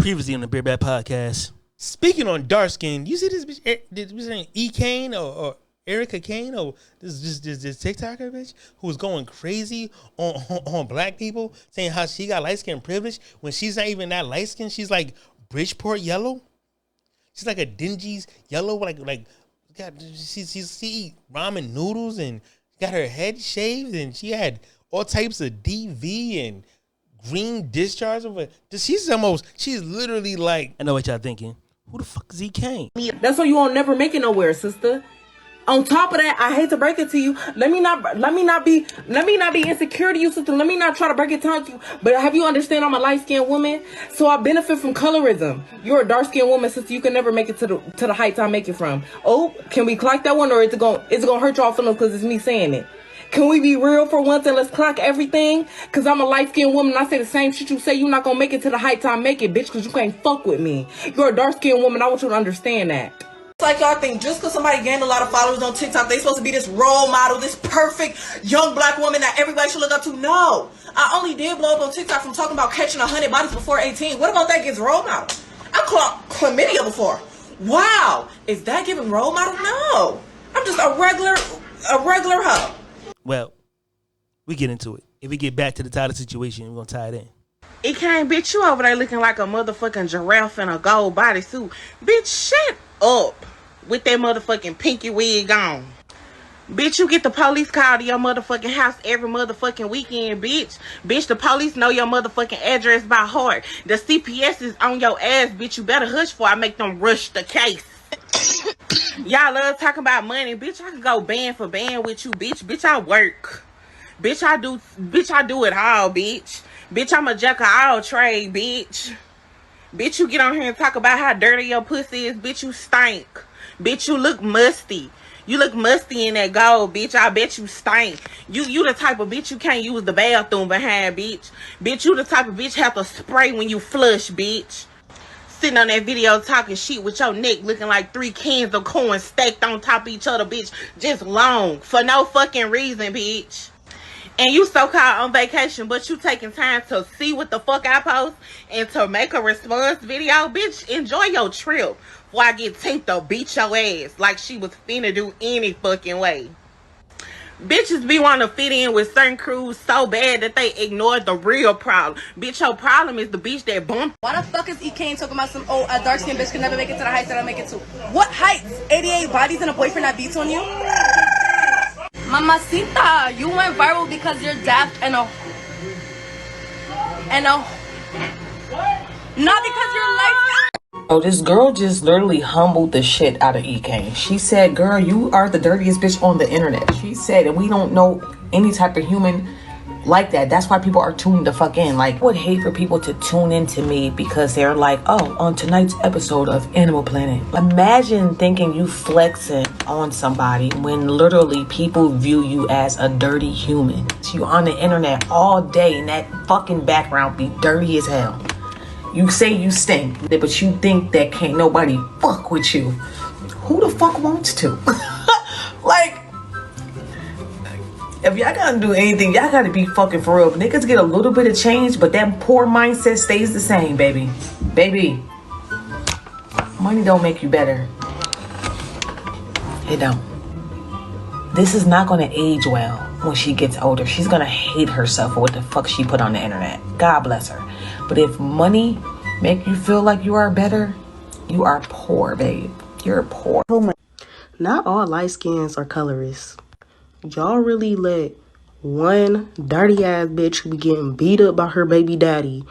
Previously on the Beer Bat Podcast. Speaking on dark skin, you see this bitch? This name E. Kane or Erica Kane or this TikToker bitch who was going crazy on black people, saying how she got light skin privilege when she's not even that light skin. She's like Bridgeport yellow. She's like a dingy yellow, like God. She eat ramen noodles and got her head shaved and she had all types of DV and green discharge over. She's literally like, I know what y'all thinking. Who the fuck is E. Kane? That's why you won't never make it nowhere, sister. On top of that, I hate to break it to you. Let me not be insecure to you, sister. Let me not try to break it down to you. But have you understand I'm a light-skinned woman? So I benefit from colorism. You're a dark-skinned woman, sister. You can never make it to the heights I make it from. Oh, can we clock that one or is it gonna hurt y'all feelings because it's me saying it? Can we be real for once and let's clock everything? Because I'm a light-skinned woman and I say the same shit you say. You're not going to make it to the heights I make it, bitch, because you can't fuck with me. You're a dark-skinned woman. I want you to understand that. It's like y'all think just because somebody gained a lot of followers on TikTok, they supposed to be this role model, this perfect young black woman that everybody should look up to. No. I only did blow up on TikTok from talking about catching 100 bodies before 18. What about that gets role model? I caught chlamydia before. Wow. Is that giving role model? No. I'm just a regular hoe. Well, we get into it. If we get back to the title situation, we're going to tie it in. It can't, bitch, you over there looking like a motherfucking giraffe in a gold bodysuit. Bitch, shut up with that motherfucking pinky wig on. Bitch, you get the police called to your motherfucking house every motherfucking weekend, bitch. Bitch, the police know your motherfucking address by heart. The CPS is on your ass, bitch. You better hush before I make them rush the case. Y'all love talking about money, bitch. I can go band for band with you, bitch. Bitch, I work. Bitch, I do it all, bitch. Bitch, I'm a jack of all trade, bitch. Bitch, you get on here and talk about how dirty your pussy is, bitch. You stink. Bitch, you look musty. You look musty in that gold, bitch. I bet you stink. You the type of bitch you can't use the bathroom behind, bitch. Bitch, you the type of bitch have to spray when you flush, bitch. Sitting on that video talking shit with your neck looking like 3 cans of corn stacked on top of each other, bitch. Just long. For no fucking reason, bitch. And you so-called on vacation, but you taking time to see what the fuck I post and to make a response video, bitch. Enjoy your trip before I get Tink to beat your ass like she was finna do any fucking way. Bitches be wanting to fit in with certain crews so bad that they ignore the real problem. Bitch, your problem is the bitch that bumped. Why the fuck is E. Kane talking about some, a dark-skinned bitch can never make it to the heights that I make it to? What heights? 88 bodies and a boyfriend that beats on you? Mamacita, you went viral because you're daft and not because you're light. Oh, this girl just literally humbled the shit out of E. Kane. She said, girl, you are the dirtiest bitch on the internet. She said, and we don't know any type of human like that. That's why people are tuned the fuck in. Like, I would hate for people to tune into me because they're like, oh, on tonight's episode of Animal Planet. Imagine thinking you flexing on somebody when literally people view you as a dirty human. You on the internet all day and that fucking background be dirty as hell. You say you stink, but you think that can't nobody fuck with you. Who the fuck wants to? Like, if y'all gotta do anything, y'all gotta be fucking for real. Niggas get a little bit of change, but that poor mindset stays the same, baby. Baby, money don't make you better. It don't. This is not gonna age well when she gets older. She's gonna hate herself for what the fuck she put on the internet. God bless her. But if money make you feel like you are better, you are poor, babe. You're poor. Not all light skins are colorists. Y'all really let one dirty ass bitch who be getting beat up by her baby daddy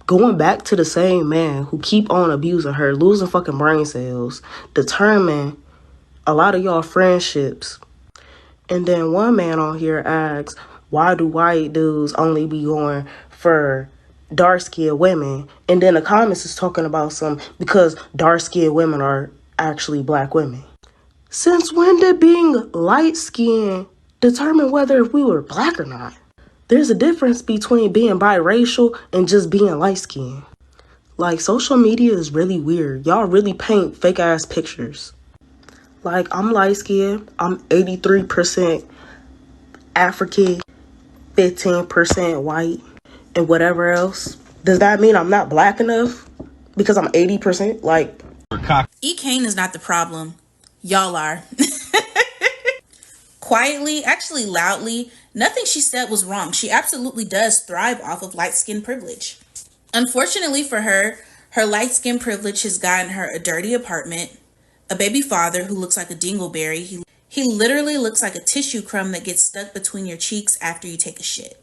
going back to the same man who keep on abusing her, losing fucking brain cells, determine a lot of y'all friendships. And then one man on here asks, why do white dudes only be going for dark-skinned women? And then the comments is talking about because dark-skinned women are actually black women. Since when did being light-skinned determine whether if we were black or not? There's a difference between being biracial and just being light-skinned. Like, social media is really weird. Y'all really paint fake-ass pictures. Like, I'm light-skinned. I'm 83% African, 15% white, and whatever else. Does that mean I'm not black enough? because I'm 80%. Like, E. Kane is not the problem. Y'all are. Quietly, actually loudly, nothing she said was wrong. She absolutely does thrive off of light skin privilege. Unfortunately for her, her light skin privilege has gotten her a dirty apartment, a baby father who looks like a dingleberry. He literally looks like a tissue crumb that gets stuck between your cheeks after you take a shit.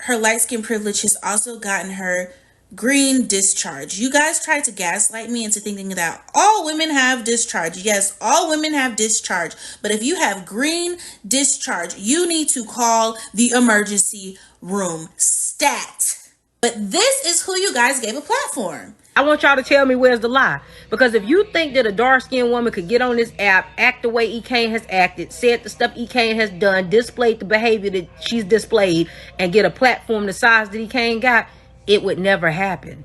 Her light skin privilege has also gotten her green discharge. You guys tried to gaslight me into thinking that all women have discharge. Yes, all women have discharge. But if you have green discharge, you need to call the emergency room stat. But this is who you guys gave a platform. I want y'all to tell me where's the lie. Because if you think that a dark-skinned woman could get on this app, act the way E. Kane has acted, said the stuff E. Kane has done, displayed the behavior that she's displayed, and get a platform the size that E. Kane got, it would never happen.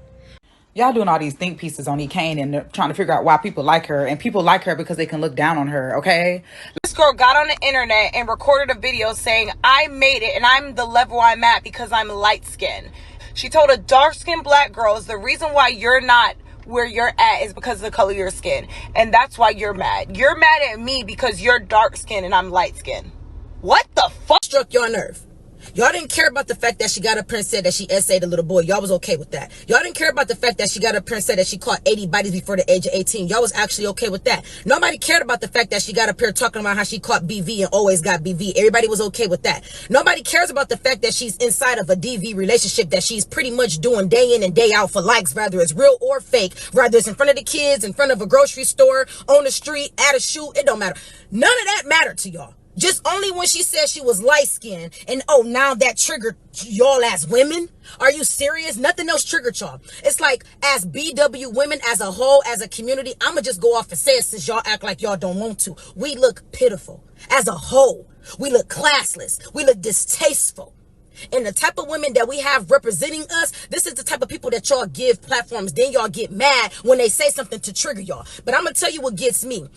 Y'all doing all these think pieces on E. Kane and trying to figure out why people like her. And people like her because they can look down on her, okay? This girl got on the internet and recorded a video saying, I made it and I'm the level I'm at because I'm light-skinned. She told a dark-skinned black girl, the reason why you're not where you're at is because of the color of your skin. And that's why you're mad. You're mad at me because you're dark-skinned and I'm light-skinned. What the fuck struck your nerve? Y'all didn't care about the fact that she got up here and said that she essayed a little boy. Y'all was okay with that. Y'all didn't care about the fact that she got up here and said that she caught 80 bodies before the age of 18. Y'all was actually okay with that. Nobody cared about the fact that she got up here talking about how she caught BV and always got BV. Everybody was okay with that. Nobody cares about the fact that she's inside of a DV relationship that she's pretty much doing day in and day out for likes, whether it's real or fake, whether it's in front of the kids, in front of a grocery store, on the street, at a shoot. It don't matter. None of that mattered to y'all. Just only when she said she was light-skinned and oh, now that triggered y'all as women? Are you serious? Nothing else triggered y'all. It's like as BW women as a whole, as a community, I'ma just go off and say it since y'all act like y'all don't want to. We look pitiful. As a whole, we look classless. We look distasteful. And the type of women that we have representing us, this is the type of people that y'all give platforms. Then y'all get mad when they say something to trigger y'all. But I'm gonna tell you what gets me.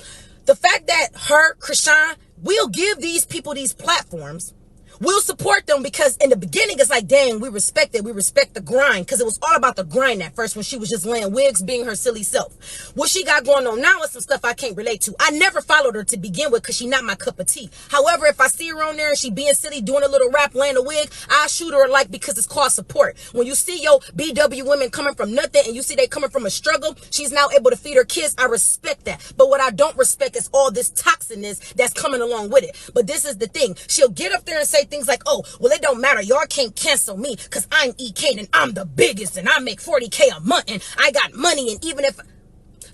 The fact that her, Krishan, we'll give these people these platforms. We'll support them because in the beginning, it's like, dang, we respect it. We respect the grind because it was all about the grind at first when she was just laying wigs, being her silly self. What she got going on now is some stuff I can't relate to. I never followed her to begin with because she not my cup of tea. However, if I see her on there and she being silly, doing a little rap, laying a wig, I shoot her a like because it's called support. When you see your BW women coming from nothing and you see they coming from a struggle, she's now able to feed her kids. I respect that. But what I don't respect is all this toxicness that's coming along with it. But this is the thing. She'll get up there and say things like, oh, well, it don't matter. Y'all can't cancel me because I'm EK and I'm the biggest and I make 40K a month and I got money. And even if...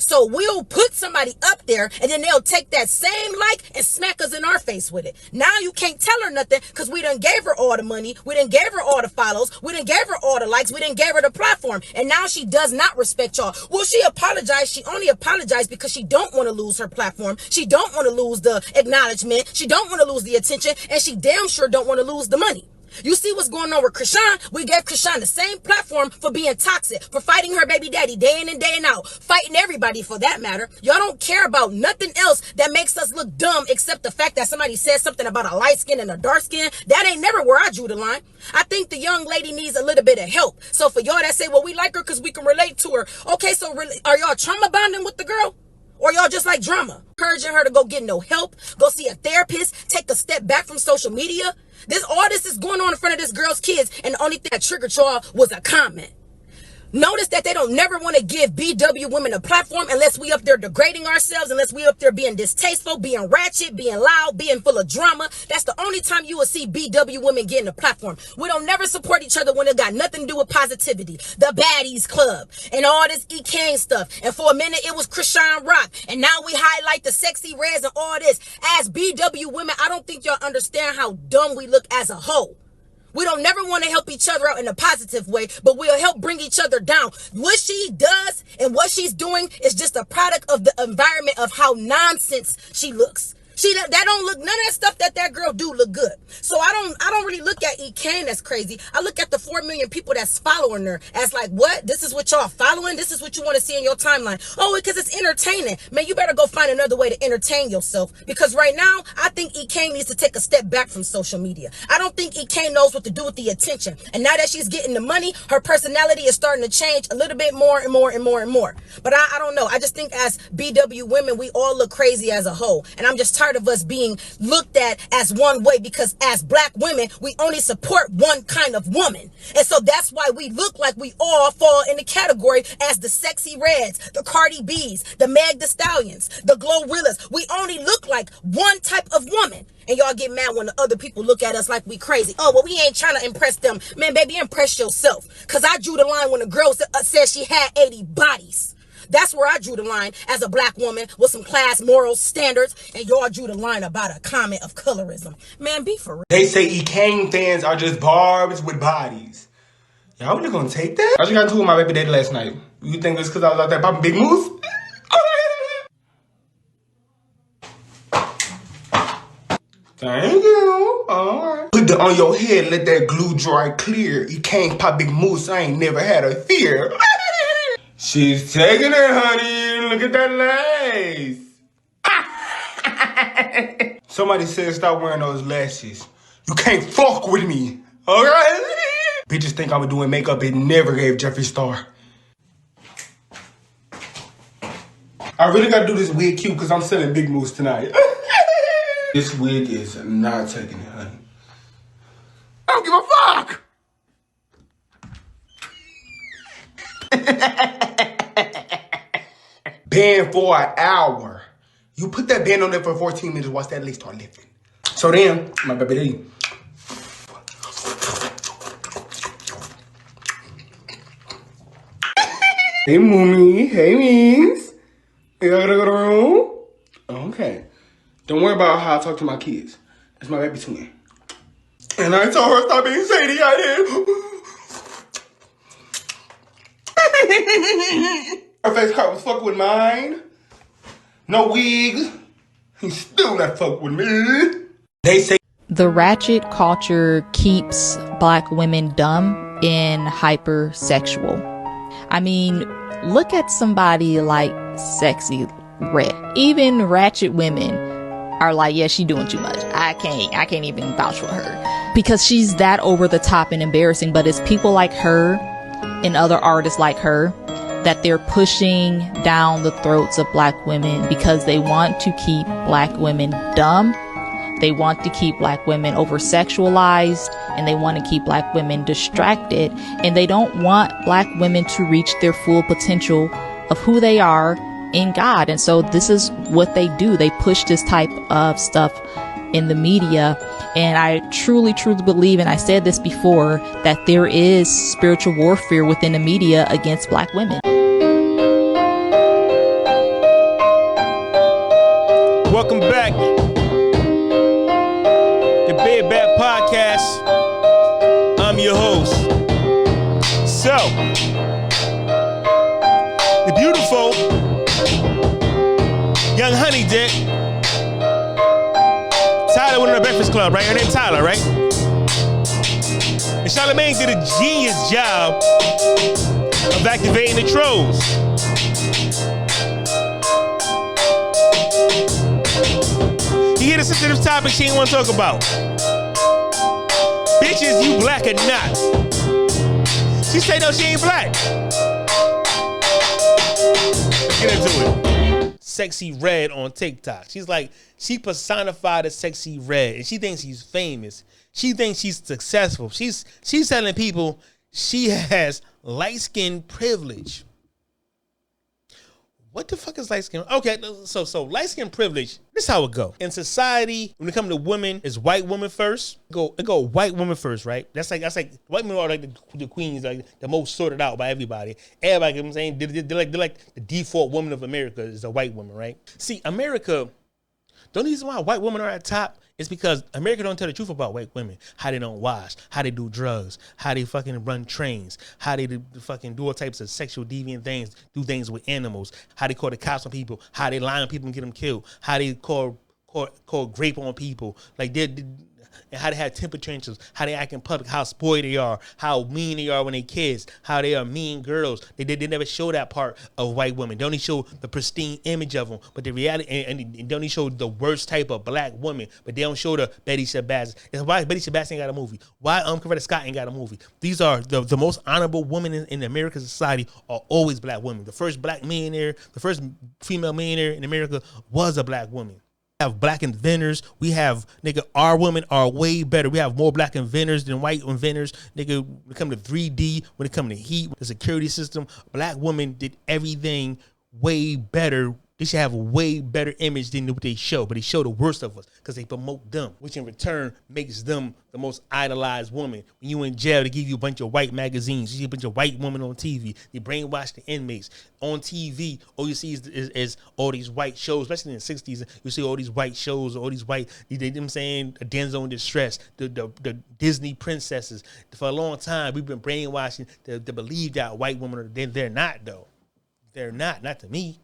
So we'll put somebody up there and then they'll take that same like and smack us in our face with it. Now you can't tell her nothing because we done gave her all the money. We done gave her all the follows. We done gave her all the likes. We done gave her the platform. And now she does not respect y'all. Well, she apologized. She only apologized because she don't want to lose her platform. She don't want to lose the acknowledgement. She don't want to lose the attention. And she damn sure don't want to lose the money. You see what's going on with Krishan? We gave Krishan the same platform for being toxic, for fighting her baby daddy day in and day out, fighting everybody for that matter. Y'all don't care about nothing else that makes us look dumb except the fact that somebody said something about a light skin and a dark skin. That ain't never where I drew the line. I think the young lady needs a little bit of help. So for y'all that say, well, we like her because we can relate to her. Okay, so are y'all trauma bonding with the girl? Or y'all just like drama? Encouraging her to go get no help, go see a therapist, take a step back from social media. All this is going on in front of this girl's kids, and the only thing that triggered y'all was a comment. Notice that they don't never want to give BW women a platform unless we up there degrading ourselves, unless we up there being distasteful, being ratchet, being loud, being full of drama. That's the only time you will see BW women getting a platform. We don't never support each other when it got nothing to do with positivity. The Baddies Club and all this E. Kane stuff. And for a minute, it was Krishan Rock. And now we highlight the sexy reds and all this. As BW women, I don't think y'all understand how dumb we look as a whole. We don't never want to help each other out in a positive way, but we'll help bring each other down. What she does and what she's doing is just a product of the environment of how nonsense she looks. See, that don't look, none of that stuff that girl do look good. So I don't really look at E. Kane that's crazy. I look at the 4 million people that's following her as like, what? This is what y'all following? This is what you want to see in your timeline? Oh, because it's entertaining. Man, you better go find another way to entertain yourself. Because right now, I think E. Kane needs to take a step back from social media. I don't think E. Kane knows what to do with the attention. And now that she's getting the money, her personality is starting to change a little bit more and more and more and more. But I don't know. I just think as BW women, we all look crazy as a whole. And I'm just tired of us being looked at as one way, because as black women, we only support one kind of woman. And so that's why we look like we all fall in the category as the sexy reds, the Cardi B's, the Meg Thee Stallions, the Glorillas. We only look like one type of woman. And y'all get mad when the other people look at us like we crazy. Oh, well, we ain't trying to impress them. Man, baby, impress yourself. Because I drew the line when a girl said she had 80 bodies. That's where I drew the line as a black woman with some class, morals, standards. And y'all drew the line about a comment of colorism. Man, be for real. They say E. Kane fans are just barbs with bodies. Y'all really gonna take that? I just got into it with my baby daddy last night. You think it's because I was out there popping big moves? Thank you. Alright. Put that on your head, let that glue dry clear. You can't pop big moose, I ain't never had a fear. She's taking it, honey. Look at that lace. Somebody said stop wearing those lashes. You can't fuck with me. Alright? Bitches think I was doing makeup and never gave Jeffree Star. I really gotta do this wig cute because I'm selling big moves tonight. This wig is not taking it, honey. I don't give a fuck! Band for an hour. You put that band on there for 14 minutes, watch that lace start lifting. So then, my baby daddy. Hey, mommy. Hey, miss. You gotta go to the room? Okay. Don't worry about how I talk to my kids. That's my baby twin. And I told her stop being shady. I did. Her face card was fucking with mine. No wigs. He's still not fucking with me. They say the ratchet culture keeps black women dumb and hypersexual. I mean, look at somebody like Sexy Red. Even ratchet women are like, yeah, she doing too much. I can't even vouch for her because she's that over the top and embarrassing. But it's people like her and other artists like her that they're pushing down the throats of black women because they want to keep black women dumb. They want to keep black women over sexualized, and they want to keep black women distracted, and they don't want black women to reach their full potential of who they are in God. And so this is what they do. They push this type of stuff in the media. And I truly, truly believe, and I said this before, that there is spiritual warfare within the media against black women. Welcome back. The Big Bad Podcast. I'm your host. So, the beautiful young honey dick Tyler went on the Breakfast Club, right? Her name Tyler, right? And Charlamagne did a genius job of activating the trolls. He hit a sensitive topic she didn't want to talk about. Bitches, you black or not? She said no, she ain't black. Get into it. Sexy Red on TikTok. She's like, she personified as Sexy Red, and she thinks she's famous. She thinks she's successful. She's telling people she has light skin privilege. What the fuck is light skin? Okay, so light skin privilege. This is how it go. In society, when it comes to women, it's white woman first. It go white woman first, right? That's like white women are like the queens, like the most sorted out by everybody. Everybody, you know what I'm saying, they're like the default woman of America is a white woman, right? See, America, the only reason why white women are at top is because America don't tell the truth about white women. How they don't wash, how they do drugs, how they fucking run trains, how they fucking do all types of sexual deviant things, do things with animals, how they call the cops on people, how they lie on people and get them killed, how they call called grape on people. Like and how they have temper tantrums, how they act in public, how spoiled they are, how mean they are when they kids, how they are mean girls. They never show that part of white women. They only show the pristine image of them, but the reality, and they only show the worst type of black woman, but they don't show the Betty Shabazz. It's why Betty Shabazz ain't got a movie. Why Coretta Scott ain't got a movie. These are the most honorable women in American society are always black women. The first black millionaire, the first female millionaire in America was a black woman. Have black inventors. We have, nigga, our women are way better. We have more black inventors than white inventors. Nigga, when it comes to 3D, when it comes to heat, the security system, black women did everything way better. They should have a way better image than what they show, but they show the worst of us because they promote them, which in return makes them the most idolized woman. When you in jail, they give you a bunch of white magazines. You see a bunch of white women on TV. They brainwash the inmates. On TV, all you see is all these white shows, especially in the 60s. You see all these white shows, all these white, them saying Denzel in Distress, the Disney princesses. For a long time, we've been brainwashing to believe that white women they're not, though. They're not to me.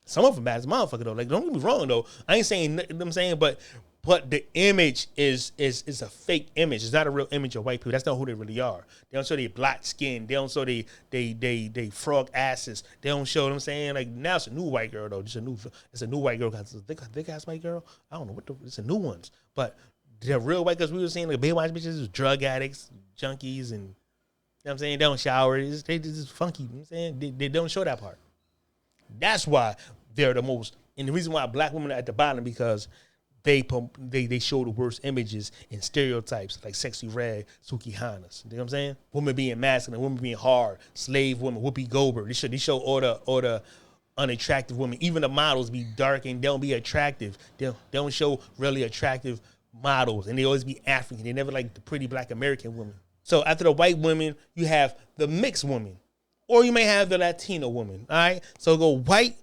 Some of them bad as a motherfucker though. Like, don't get me wrong though. I ain't saying I'm saying, but the image is a fake image. It's not a real image of white people. That's not who they really are. They don't show they black skin. They don't show they frog asses. They don't show them saying like now it's a new white girl though. It's a new white girl. It's a thick ass white girl. I don't know it's a new ones. But the real white girls we were seeing like Baywatch bitches is drug addicts, junkies, and you know what I'm saying, they don't shower. They just funky. You know what I'm saying they don't show that part. That's why they're the most, and the reason why black women are at the bottom because they show the worst images and stereotypes like Sexy Red, Suki Hanas. You know what I'm saying? Women being masculine, women being hard, slave women, Whoopi Goldberg. They show all the unattractive women. Even the models be dark and they don't be attractive. They don't show really attractive models, and they always be African. They never like the pretty black American women. So after the white women, you have the mixed women. Or you may have the Latino woman, all right? So go white,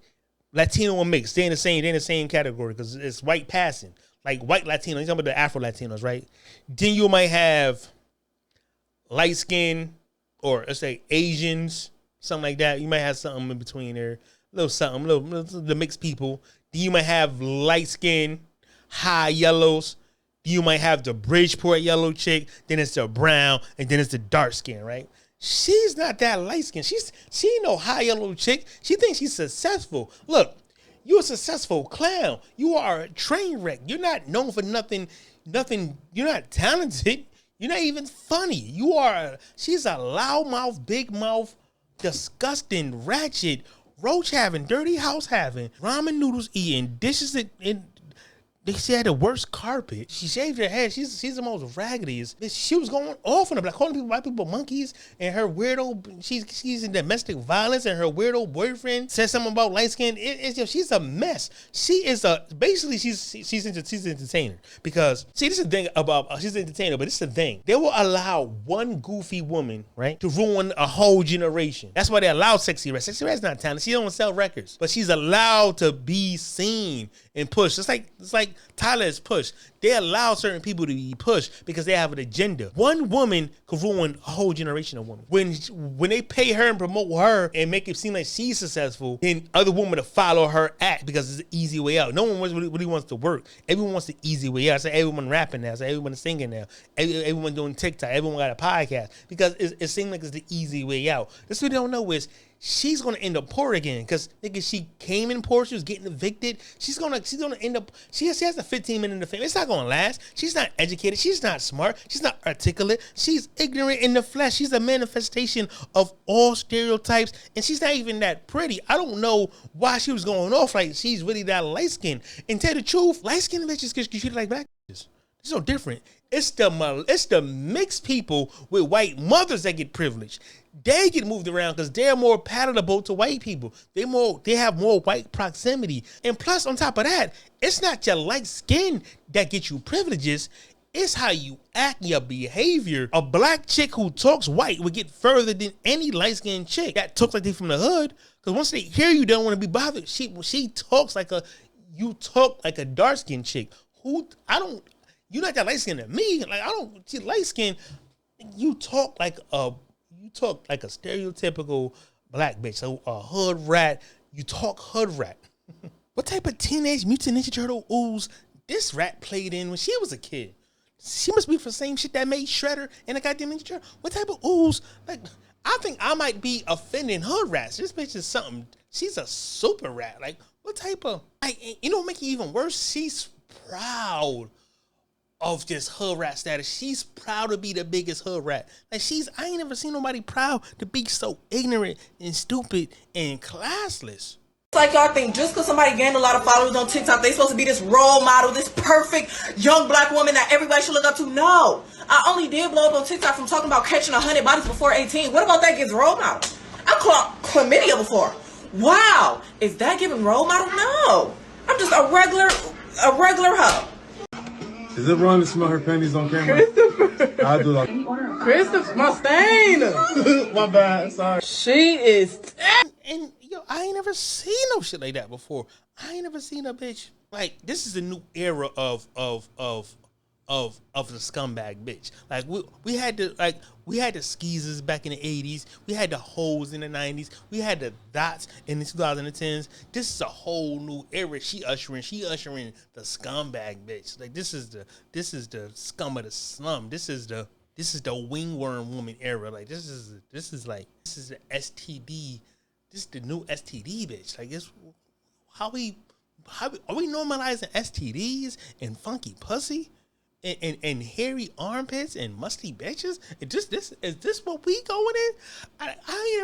Latino, and mixed. They're in the same category because it's white passing. Like white Latino, you're talking about the Afro-Latinos, right? Then you might have light skin or let's say Asians, something like that. You might have something in between there, a little something, the mixed people. Then you might have light skin, high yellows. Then you might have the Bridgeport yellow chick. Then it's the brown, and then it's the dark skin, right? She's not that light skinned. She ain't no high yellow chick. She thinks she's successful. Look, you're a successful clown. You are a train wreck. You're not known for nothing. You're not talented. You're not even funny. She's a loudmouth, big mouth, disgusting, ratchet, roach having, dirty house having, ramen noodles eating, dishes in. She had the worst carpet. She shaved her head. She's the most raggediest. She was going off on the black, calling white people monkeys, and her weirdo. She's in domestic violence, and her weirdo boyfriend said something about light skin. She's a mess. She's an entertainer because this is the thing about she's an entertainer, but this is the thing. They will allow one goofy woman, right, to ruin a whole generation. That's why they allow Sexy Red. Sexy Red's not talented. She don't sell records, but she's allowed to be seen and pushed. It's like Tyler is pushed. They allow certain people to be pushed because they have an agenda. One woman could ruin a whole generation of women. When they pay her and promote her and make it seem like she's successful, then other women to follow her act because it's an easy way out. No one really wants to work. Everyone wants the easy way out. So everyone rapping now. So everyone singing now. Everyone doing TikTok. Everyone got a podcast because it seems like it's the easy way out. This what they don't know is she's gonna end up poor again because nigga, she came in poor. She was getting evicted. She's gonna end up. She has a 15-minute fame. It's not gonna last. She's not educated. She's not smart. She's not articulate. She's ignorant in the flesh. She's a manifestation of all stereotypes, and she's not even that pretty. I don't know why she was going off like she's really that light skinned. And tell the truth, light skinned bitches get treated like black bitches. It's no different. It's the mixed people with white mothers that get privileged. They get moved around because they're more palatable to white people. They have more white proximity. And plus, on top of that, it's not your light skin that gets you privileges. It's how you act, your behavior. A black chick who talks white would get further than any light-skinned chick that talks like they from the hood. Because once they hear you, they don't want to be bothered. She talks like you talk like a dark-skinned chick. You're not that light-skinned to me. Like, see light-skinned, you talk like a stereotypical black bitch. So a hood rat, you talk hood rat. What type of Teenage Mutant Ninja Turtle ooze this rat played in when she was a kid? She must be for the same shit that made Shredder and the goddamn Ninja Turtle. What type of ooze? Like, I think I might be offending hood rats. This bitch is something. She's a super rat. Like, what type of, like, you know what make it even worse? She's proud of this hood rat status. She's proud to be the biggest hood rat. Like, I ain't never seen nobody proud to be so ignorant and stupid and classless. It's like y'all think just because somebody gained a lot of followers on TikTok, they supposed to be this role model, this perfect young black woman that everybody should look up to. No. I only did blow up on TikTok from talking about catching 100 bodies before 18. What about that gets role model? I caught chlamydia before. Wow. Is that giving role model? No. I'm just a regular hoe. Is it wrong to smell her panties on camera? Christopher. I do like Christopher, my stain. My bad, sorry. She is. And yo, I ain't never seen no shit like that before. I ain't never seen a bitch like this. Is a new era of the scumbag bitch. Like we had the skeezers back in the 80s. We had the hoes in the 90s. We had the dots in the 2010s. This is a whole new era. She ushering the scumbag bitch. Like this is the scum of the slum. This is the wingworm woman era. Like this is the STD. This is the new STD bitch. Like this, how are we normalizing STDs and funky pussy? And hairy armpits and musty bitches? Is this what we going in? I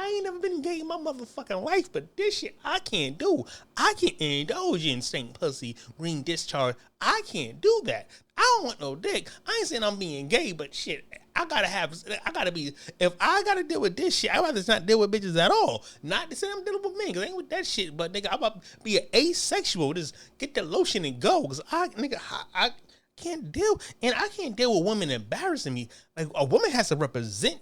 ain't never been gay in my motherfucking life, but this shit I can't do. I can't indulge in stink pussy, green discharge. I can't do that. I don't want no dick. I ain't saying I'm being gay, but shit, if I gotta deal with this shit, I'd rather not deal with bitches at all. Not to say I'm dealing with men, cause I ain't with that shit, but nigga, I'm about to be an asexual. Just get the lotion and go. Cause I can't deal, and I can't deal with women embarrassing me. Like a woman has to represent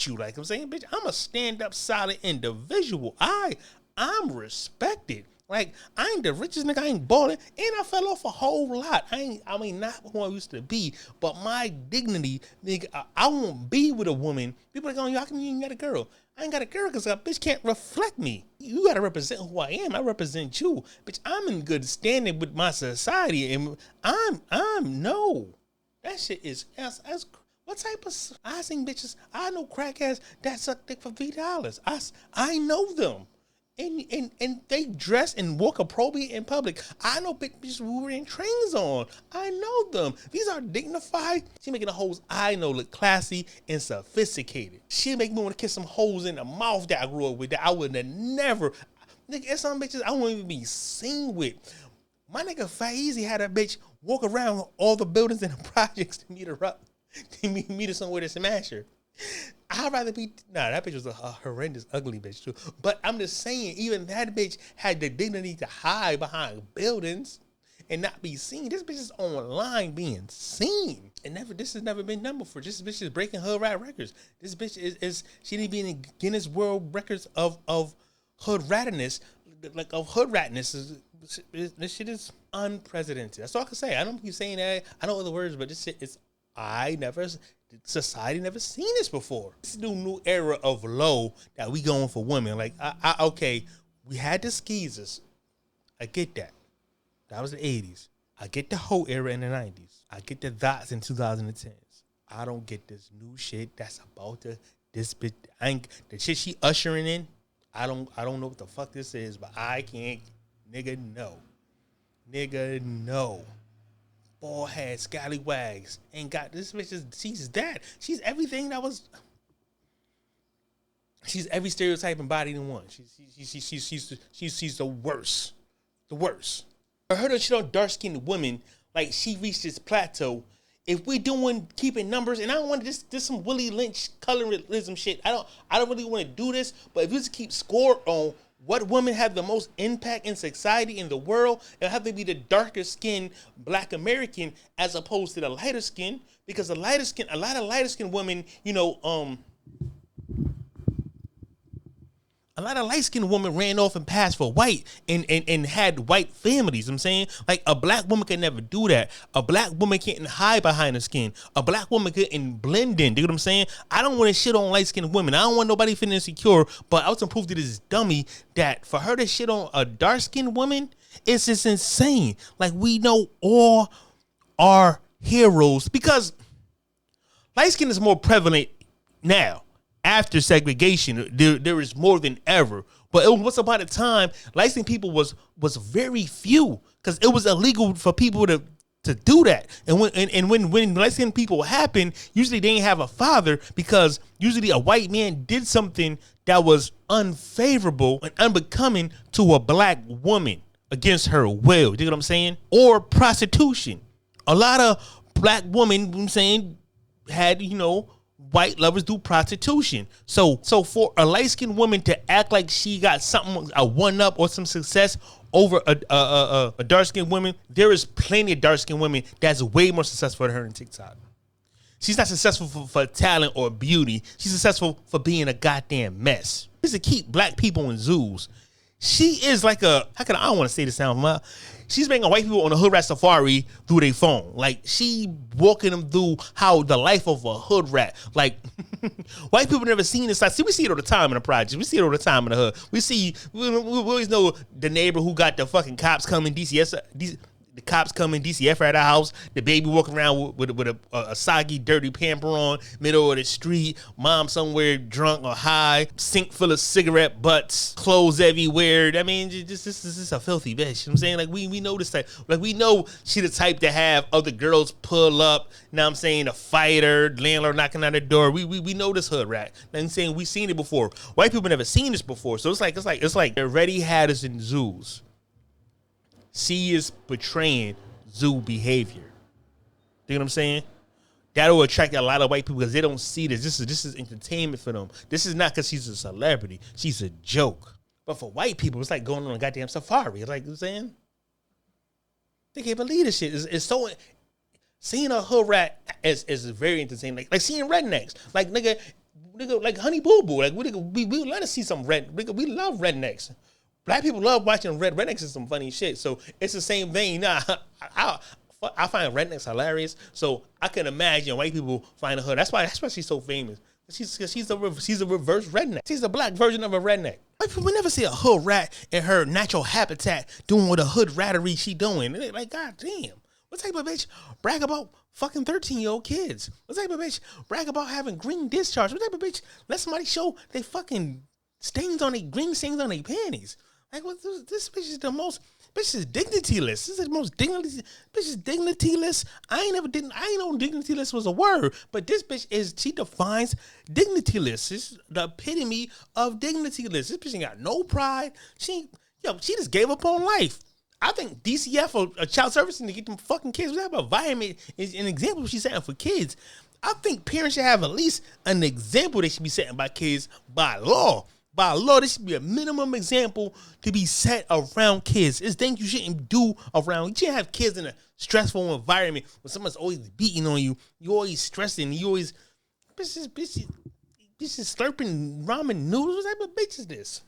you. Like I'm saying, bitch, I'm a stand up solid individual. I'm respected. Like I ain't the richest nigga, I ain't balling, and I fell off a whole lot. Not who I used to be, but my dignity, nigga. I won't be with a woman. People are going, how come you ain't got a girl? I ain't got a girl because a bitch can't reflect me. You gotta represent who I am. I represent you, bitch. I'm in good standing with my society, and I'm no. That shit is as what type of I seen bitches. I know crackheads that suck dick for $3. I know them. And they dress and walk appropriate in public. I know bitches who wearing trains on. I know them. These are dignified. She making the hoes I know look classy and sophisticated. She make me want to kiss some hoes in the mouth that I grew up with that I would have never. Nigga, there's some bitches I won't even be seen with. My nigga Faizy had a bitch walk around all the buildings and the projects to meet her up. To meet her somewhere to smash her. I'd rather be that bitch was a horrendous, ugly bitch too. But I'm just saying, even that bitch had the dignity to hide behind buildings and not be seen. This bitch is online being seen, and this has never been done before. This bitch is breaking hood rat records. This bitch is she need to be in the Guinness World Records of hood ratness, like of hood ratness. This shit is unprecedented. That's all I can say. I don't keep saying that. I know other words, but this shit is. Society never seen this before. This is the new era of low that we going for women. Like, okay, we had the skeezers. I get that. That was the 80s. I get the whole era in the 90s. I get the dots in 2010s. I don't get this new shit that's about this bitch. The shit she ushering in. I don't know what the fuck this is, but I can't. Nigga, no. Bald head, scallywags, ain't got this bitch. She's that. She's everything that was. She's every stereotype embodied in one. She's the worst. The worst. I heard her shit on dark skinned women. Like she reached this plateau. If we doing keeping numbers, and I don't want this some Willie Lynch colorism shit. I don't really want to do this. But if you just keep score on what women have the most impact in society in the world, it'll have to be the darker skinned Black American as opposed to the lighter skin, because a lot of lighter skinned women, A lot of light-skinned women ran off and passed for white and had white families. You know what I'm saying, like, a black woman can never do that. A black woman can't hide behind her skin. A black woman couldn't blend in. You know what I'm saying? I don't want to shit on light-skinned women. I don't want nobody feeling insecure, but I was to prove to this dummy that for her to shit on a dark-skinned woman, it's just insane. Like, we know all our heroes, because light skin is more prevalent now. After segregation, there is more than ever. But it was once upon a time, light skinned people was very few, because it was illegal for people to do that. And when light skinned people happen, usually they didn't have a father, because usually a white man did something that was unfavorable and unbecoming to a black woman against her will. You know what I'm saying? Or prostitution. A lot of black women, you know what I'm saying, had, white lovers do prostitution. So for a light-skinned woman to act like she got something, a one-up or some success over a dark-skinned woman, there is plenty of dark-skinned women that's way more successful than her in TikTok. She's not successful for talent or beauty. She's successful for being a goddamn mess. She's to keep black people in zoos. She is like I don't want to say this now. She's bringing white people on a hood rat safari through their phone. Like, she walking them through how the life of a hood rat. Like, white people never seen this. See, we see it all the time in the projects. We see it all the time in the hood. We always know the neighbor who got the fucking cops coming, the cops coming, DCF at the house, the baby walking around with a soggy, dirty pamper on, middle of the street, mom somewhere drunk or high, sink full of cigarette butts, clothes everywhere. I mean, this is a filthy bitch. You know what I'm saying? Like, we know this type. Like, we know she the type to have other girls pull up, you know what I'm saying, a fighter, landlord knocking on the door. We know this hood rat. I'm saying, we seen it before. White people never seen this before. So it's like they already had us in zoos. She is portraying zoo behavior. You know what I'm saying? That'll attract a lot of white people because they don't see this. This is entertainment for them. This is not because she's a celebrity. She's a joke. But for white people, it's like going on a goddamn safari. Like, you know what I'm saying? They can't believe this shit. It's so... Seeing a hood rat is very entertaining. Like seeing rednecks. Like, nigga, like Honey Boo Boo. Like, we let us see some nigga, we love rednecks. Black people love watching rednecks and some funny shit. So it's the same vein. Nah, I find rednecks hilarious. So I can imagine white people find her. That's why she's so famous. She's a reverse redneck. She's a black version of a redneck. White people never see a hood rat in her natural habitat doing what a hood rattery she doing. And they're like, God damn. What type of bitch brag about fucking 13-year-old kids? What type of bitch brag about having green discharge? What type of bitch let somebody show they fucking green stains on their panties? Like, what, this bitch is the most, bitch is dignityless. This is the most bitch is dignityless. I ain't know dignityless was a word, but this bitch she defines dignityless. It's the epitome of dignityless. This bitch ain't got no pride. She just gave up on life. I think DCF or child servicing to get them fucking kids. What type of environment is an example she's setting for kids? I think parents should have at least an example they should be setting by kids by law. By law, this should be a minimum example to be set around kids. It's things you shouldn't do around. You shouldn't have kids in a stressful environment when someone's always beating on you. You always stressing. You always bitches slurping ramen noodles. What type of bitch is this?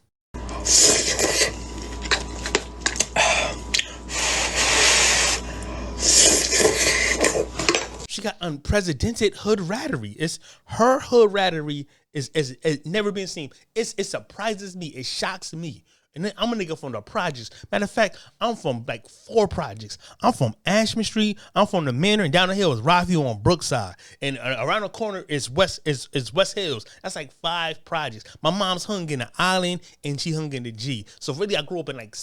She got unprecedented hood rattery. It's her hood rattery is never been seen. It surprises me. It shocks me. And then I'm a nigga from the projects. Matter of fact, I'm from like 4 projects. I'm from Ashman Street. I'm from the Manor, and down the hill is Rockview on Brookside. And around the corner is West Hills. That's like 5 projects. My mom's hung in the Island and she hung in the G. So really, I grew up in like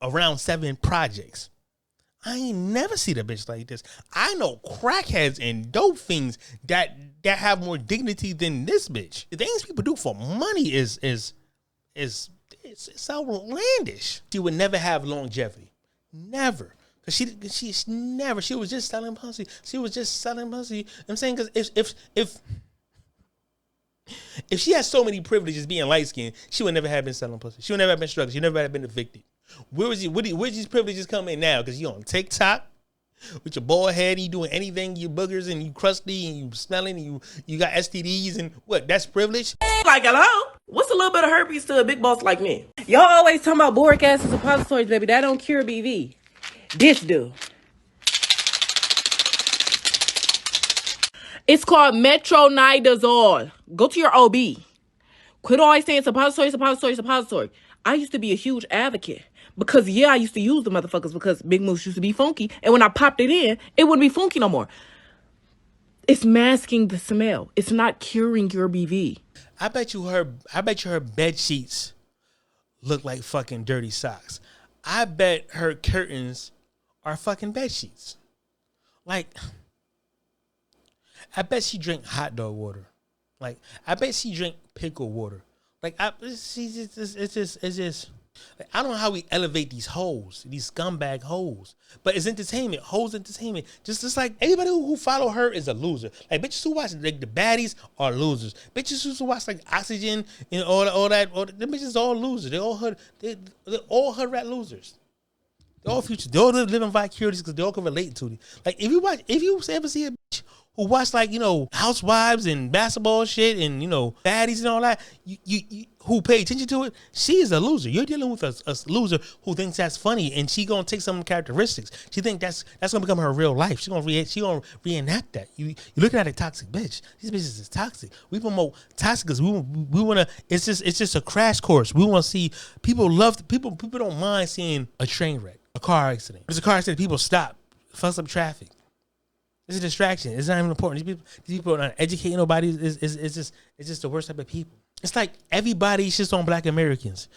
around 7 projects. I ain't never seen a bitch like this. I know crackheads and dope fiends that have more dignity than this bitch. The things people do for money is outlandish. She would never have longevity. Never. Cause she was just selling pussy. She was just selling pussy. I'm saying, cause if she had so many privileges being light skinned, she would never have been selling pussy. She would never have been struggling. She would never have been evicted. Where's these privileges come in now? Because you on TikTok with your bald head and you doing anything, you boogers and you crusty and you smelling and you got STDs and what? That's privilege? Like, hello? What's a little bit of herpes to a big boss like me? Y'all always talking about boric acid suppositories, baby. That don't cure BV. This do. It's called metronidazole. Go to your OB. Quit always saying suppository. I used to be a huge advocate. Because, yeah, I used to use the motherfuckers because Big Moose used to be funky. And when I popped it in, it wouldn't be funky no more. It's masking the smell. It's not curing your BV. I bet you her bed sheets look like fucking dirty socks. I bet her curtains are fucking bed sheets. Like, I bet she drink hot dog water. Like, I bet she drink pickle water. Like, it's just. Like, I don't know how we elevate these hoes, these scumbag hoes. But it's entertainment. Hoes entertainment. Just like everybody who follow her is a loser. Like bitches who watch like the baddies are losers. Bitches who watch like Oxygen and all that, them bitches all losers. They're all hood rat losers. They're all future. They all living vicariously because they all can relate to it. Like if you ever see a bitch who watch like, you know, housewives and basketball shit and, you know, baddies and all that, you who pay attention to it, she is a loser. You're dealing with a loser who thinks that's funny and she gonna take some characteristics. She think that's gonna become her real life. She gonna reenact that. You looking at a toxic bitch. These bitches is toxic. We promote toxic because we wanna. It's just a crash course. We want to see people don't mind seeing a train wreck, a car accident. There's a car accident. People stop, fuss up traffic. It's a distraction. It's not even important. These people are not educating nobody. It's just the worst type of people. It's like everybody shits on Black Americans.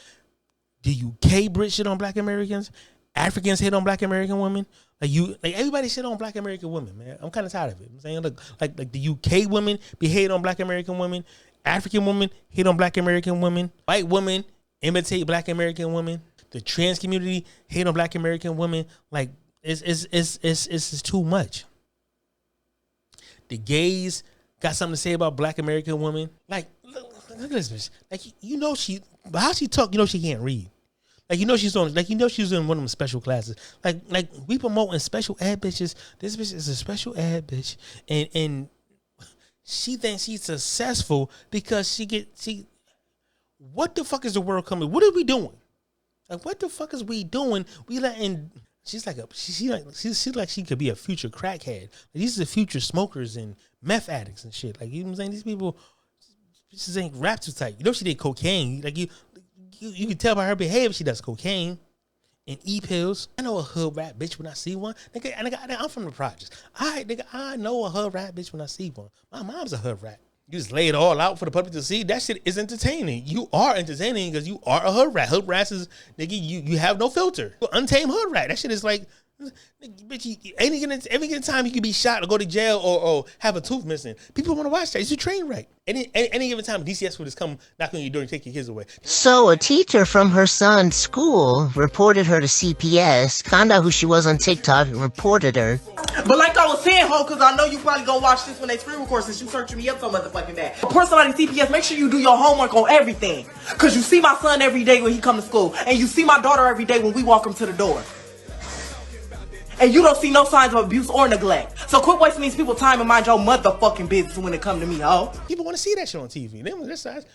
The UK Brits shit on Black Americans. Africans hit on Black American women. Like everybody shit on Black American women, man. I'm kind of tired of it. I'm saying like the UK women be hating on Black American women. African women hate on Black American women. White women imitate Black American women. The trans community hate on Black American women. Like it's too much. The gays got something to say about Black American women. Like, look at this bitch. Like, you know how she talk, you know she can't read. Like, you know she's in one of them special classes. Like we promoting special ed bitches. This bitch is a special ed bitch. And she thinks she's successful because what the fuck is the world coming? What are we doing? Like, what the fuck is we doing? We letting... She's like she could be a future crackhead. Like, these are the future smokers and meth addicts and shit. Like, you know what I'm saying? These people just ain't rap too tight. You know she did cocaine. Like you can tell by her behavior she does cocaine and pills. I know a hood rat bitch when I see one. Nigga, I'm from the projects. I know a hood rat bitch when I see one. My mom's a hood rat. You just lay it all out for the public to see. That shit is entertaining. You are entertaining because you are a hood rat. Hood rats is, nigga, you have no filter. You're untamed hood rat. That shit is like, bitch, every time you can be shot or go to jail or have a tooth missing. People want to watch that. It's a train wreck. Any given time, DCS would just come knock on your door and take your kids away. So a teacher from her son's school reported her to CPS, found out who she was on TikTok and reported her. But like I was saying, ho, because I know you probably gonna watch this when they screen record since you searching me up so motherfucking bad. Report somebody to CPS, make sure you do your homework on everything. Because you see my son every day when he come to school. And you see my daughter every day when we walk him to the door. And you don't see no signs of abuse or neglect. So quit wasting these people's time and mind your motherfucking business when it come to me, ho. People want to see that shit on TV.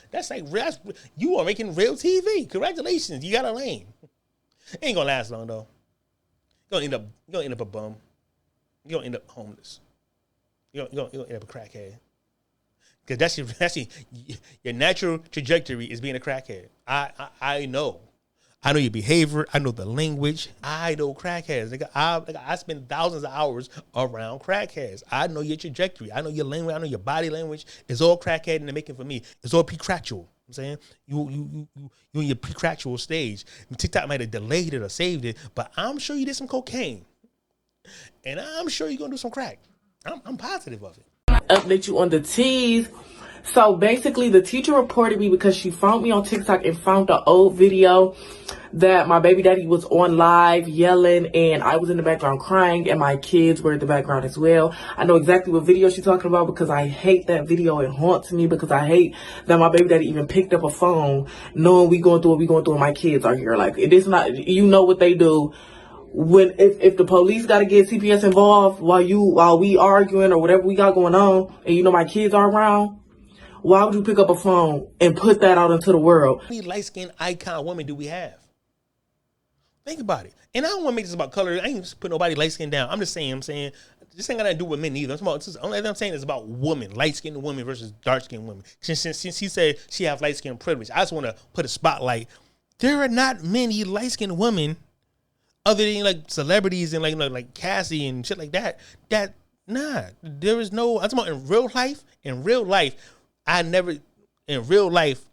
That's like you are making real TV. Congratulations, you got a lane. It ain't gonna last long though. You're gonna end up a bum. You're gonna end up homeless. You're gonna end up a crackhead. Because that's your natural trajectory is being a crackhead. I know. I know your behavior. I know the language. I know crackheads. I spend thousands of hours around crackheads. I know your trajectory. I know your language. I know your body language. It's all crackhead in the making for me. It's all pre-cractual. I'm saying you in your pre-cractual stage. TikTok might have delayed it or saved it, but I'm sure you did some cocaine, and I'm sure you're gonna do some crack. I'm positive of it. Update you on the teas. So basically the teacher reported me because she found me on TikTok and found the old video that my baby daddy was on live yelling and I was in the background crying and my kids were in the background as well. I know exactly what video she's talking about because I hate that video. It haunts me because I hate that my baby daddy even picked up a phone knowing we going through what we going through and my kids are here. Like, it is not, you know what they do. When if the police got to get CPS involved while we arguing or whatever we got going on and you know my kids are around, why would you pick up a phone and put that out into the world? How many light-skinned icon women do we have? Think about it. And I don't want to make this about color. I ain't just put nobody light-skinned down. I'm just saying, this ain't got nothing to do with men either. Only thing I'm saying is about women, light-skinned women versus dark-skinned women. Since she said she have light-skinned privilege, I just want to put a spotlight. There are not many light-skinned women other than like celebrities and like Cassie and shit like that. There is no. I'm talking about in real life. In real life,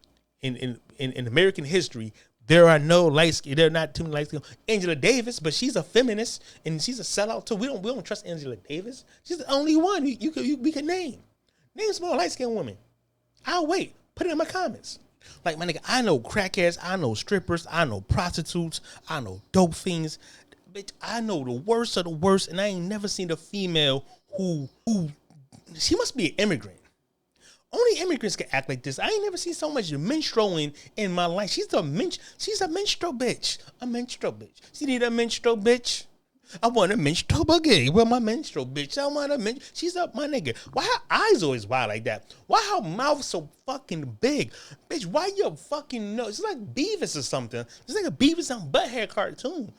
in American history, there are no light skin. There are not too many light skin. Angela Davis, but she's a feminist and she's a sellout too. We don't trust Angela Davis. She's the only one we can name. Name some more light skinned women. I'll wait. Put it in my comments. Like, my nigga, I know crackheads, I know strippers, I know prostitutes, I know dope fiends. Bitch, I know the worst of the worst, and I ain't never seen a female who she must be an immigrant. Only immigrants can act like this. I ain't never seen so much minstrelling in my life. She's a minstrel bitch. A minstrel bitch. She need a minstrel bitch. I want a minstrel boogie. Well, my minstrel bitch. I want a minstrel. She's up, my nigga. Why her eyes always wide like that? Why her mouth so fucking big? Bitch, why your fucking nose? It's like Beavis or something. It's like a Beavis and Butthead cartoon.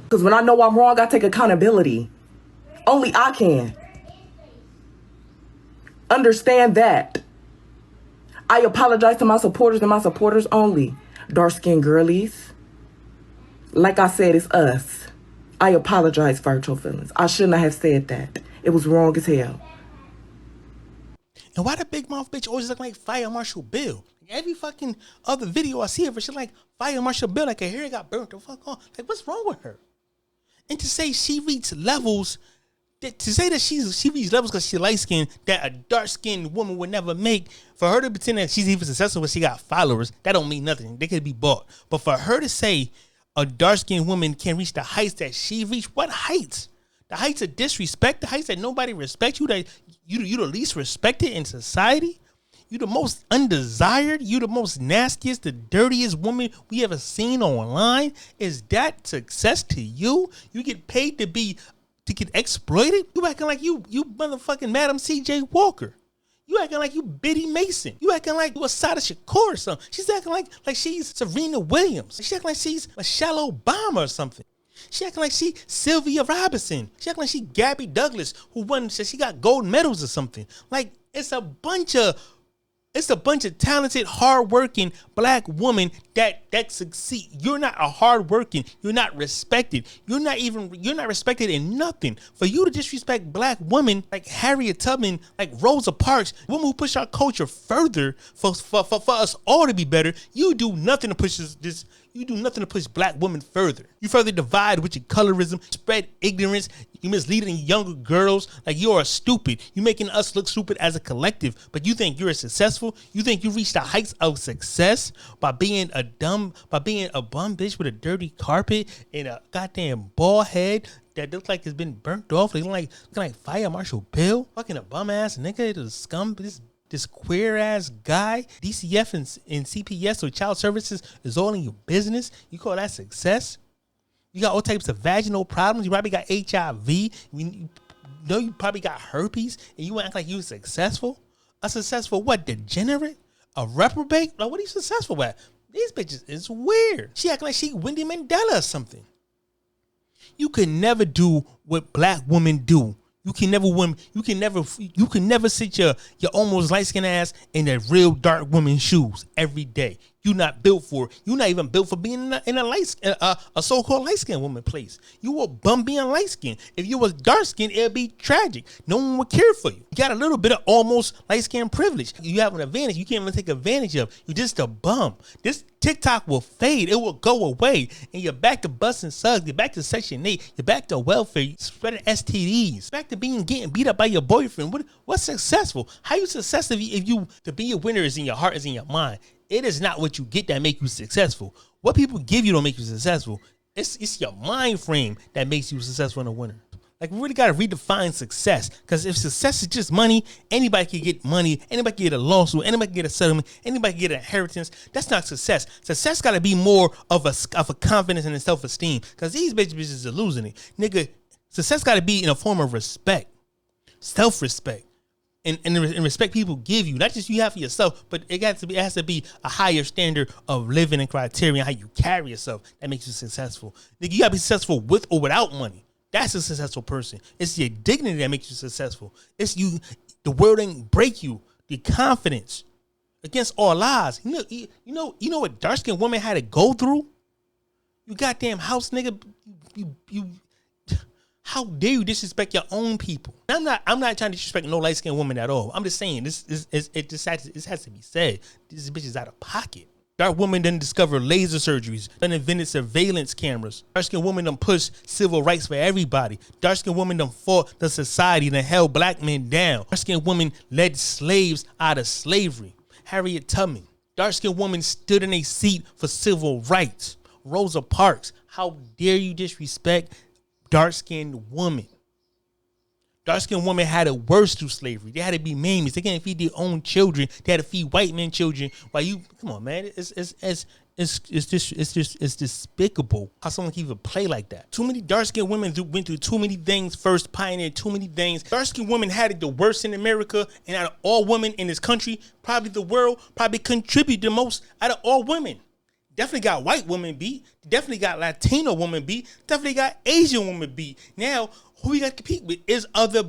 Because when I know I'm wrong, I take accountability. Only I can. Understand that. I apologize to my supporters and my supporters only. Dark-skinned girlies. Like I said, it's us. I apologize for your feelings. I shouldn't have said that. It was wrong as hell. And why the big mouth bitch always look like Fire Marshal Bill? Every fucking other video I see of her, she like Fire Marshal Bill, like her hair got burnt the fuck off. Like, what's wrong with her? And to say she reached levels, to say that she reached levels because she's light skinned that a dark skinned woman would never make, for her to pretend that she's even successful when she got followers, that don't mean nothing. They could be bought. But for her to say a dark-skinned woman can reach the heights that she reached. What heights? The heights of disrespect, the heights that nobody respects you, that you the least respected in society. You the most undesired. You the most nastiest, the dirtiest woman we ever seen online. Is that success to you? You get paid to get exploited? You acting like you motherfucking Madam C.J. Walker. You acting like you Biddy Mason. You acting like you Asada Shakur or something. She's acting like she's Serena Williams. She acting like she's Michelle Obama or something. She acting like she Sylvia Robinson. She acting like she Gabby Douglas, who won, she got gold medals or something. Like, it's a bunch of talented, hardworking black women that succeed. You're not a hardworking. You're not respected. You're not respected in nothing. For you to disrespect black women like Harriet Tubman, like Rosa Parks, women who push our culture further for us all to be better, you do nothing to push this. You do nothing to push black women further. You further divide with your colorism, spread ignorance. You misleading younger girls. Like, you are stupid. You making us look stupid as a collective. But you think you're successful? You think you reach the heights of success by being a bum bitch with a dirty carpet and a goddamn bald head that looks like it's been burnt off? Looking like Fire Marshal Bill? Fucking a bum ass nigga, the scum, this queer ass guy. DCF and CPS or child services is all in your business. You call that success? You got all types of vaginal problems. You probably got HIV. You probably got herpes, and you act like you successful. A successful what? Degenerate? A reprobate? Like, what are you successful at? These bitches is weird. She acting like she Wendy Mandela or something. You can never do what black women do. You can never sit your almost light-skinned ass in a real dark woman's shoes every day. You're not built for it. You're not even built for being in a so-called light-skinned woman place. You a bum being light-skinned. If you was dark-skinned, it'd be tragic. No one would care for you. You got a little bit of almost light-skinned privilege. You have an advantage you can't even take advantage of. You're just a bum. This TikTok will fade. It will go away. And you're back to busting suds. You're back to Section 8. You're back to welfare. You're spreading STDs. Back to getting beat up by your boyfriend. What's successful? How you successful if you to be a winner is in your heart, is in your mind? It is not what you get that make you successful. What people give you don't make you successful. It's your mind frame that makes you successful and a winner. Like, we really got to redefine success. Because if success is just money, anybody can get money. Anybody can get a lawsuit. Anybody can get a settlement. Anybody can get an inheritance. That's not success. Success got to be more of a confidence and a self-esteem. Because these bitches are losing it. Nigga, success got to be in a form of respect. Self-respect. and respect people give you, not just you have for yourself, but it has to be a higher standard of living and criteria, how you carry yourself that makes you successful. Nigga, you gotta be successful with or without money. That's a successful person. It's your dignity that makes you successful. It's you. The world ain't break you. The confidence against all odds. You know what dark skinned woman had to go through. You goddamn house nigga. You. How dare you disrespect your own people? I'm not trying to disrespect no light skinned woman at all. I'm just saying this has to be said. This bitch is out of pocket. Dark woman done discover laser surgeries, done invented surveillance cameras. Dark skinned woman done push civil rights for everybody. Dark skinned woman done fought the society and held black men down. Dark skinned woman led slaves out of slavery. Harriet Tubman. Dark skinned woman stood in a seat for civil rights. Rosa Parks. How dare you disrespect dark-skinned woman? Dark-skinned women had it worse through slavery. They had to be maimers. They can't feed their own children. They had to feed white men children. While you, come on, man, it's despicable how someone can even play like that. Too many dark-skinned women went through too many things. First, pioneered too many things. Dark-skinned women had it the worst in America, and out of all women in this country, probably the world, probably contribute the most out of all women. Definitely got white women beat. Definitely got Latino women beat. Definitely got Asian women beat. Now, who we got to compete with is other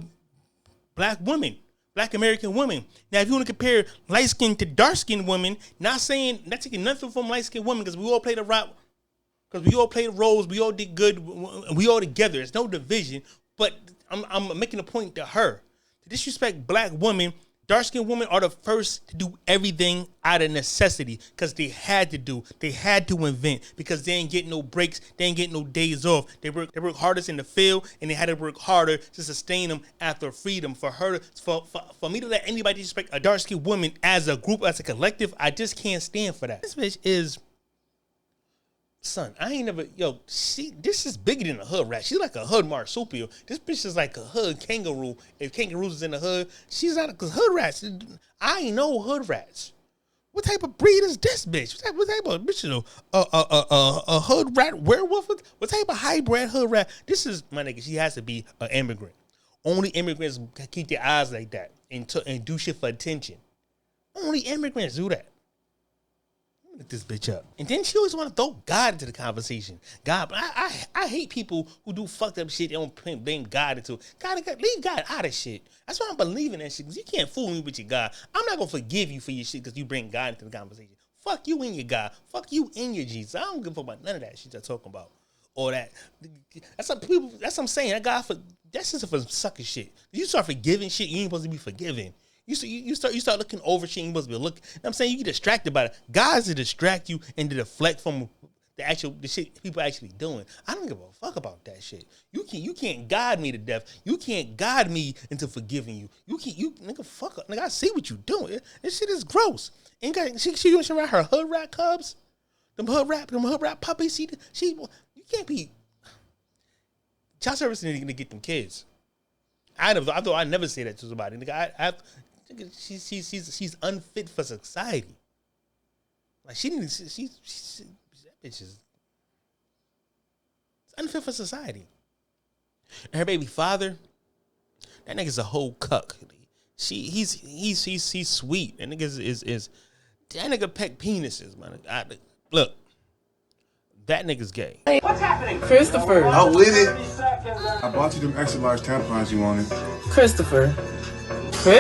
black women, black American women. Now, if you want to compare light-skinned to dark-skinned women, not taking nothing from light-skinned women, because we all play the rock, because we all play the roles, we all did good, we all together. There's no division. But I'm making a point to her. To disrespect black women, dark-skinned women are the first to do everything out of necessity because they had to invent because they ain't get no breaks, they ain't get no days off. They work hardest in the field, and they had to work harder to sustain them after freedom. For me to let anybody disrespect a dark-skinned woman as a group, as a collective, I just can't stand for that. This bitch is, son, I ain't never, this is bigger than a hood rat. She's like a hood marsupial. This bitch is like a hood kangaroo. If kangaroos is in the hood, she's not, because hood rats, I ain't know hood rats. What type of breed is this bitch? What type of bitch, a hood rat werewolf? What type of hybrid hood rat? This is, my nigga, she has to be an immigrant. Only immigrants keep their eyes like that and do shit for attention. Only immigrants do that. Look this bitch up. And then she always want to throw God into the conversation. God, but I hate people who do fucked up shit. They don't blame God into it. Leave God out of shit. That's why I'm believing that shit, because you can't fool me with your God. I'm not going to forgive you for your shit because you bring God into the conversation. Fuck you and your God. Fuck you and your Jesus. I don't give a fuck about none of that shit you're talking about. Or that. That's what I'm saying. That's just for sucker shit. You start forgiving shit you ain't supposed to be forgiving. You start looking over shit you must be looking. I'm saying you get distracted by it. God's to distract you and to deflect from the shit people actually doing. I don't give a fuck about that shit. You can't guide me to death. You can't guide me into forgiving you. You nigga fuck up. Nigga, I see what you doing. This shit is gross. Ain't got she doing shit around her hood rat cubs, them hood rat puppies. You can't be. Child service need to get them kids. I thought I'd never say that to somebody. Nigga, she's unfit for society. Like that bitch is unfit for society. And her baby father, that nigga's a whole cuck. He's sweet. That nigga is that nigga peck penises, man. Look, that nigga's gay. Hey, what's happening? Christopher. Out with it. I bought you them extra large tampons you wanted. Christopher. You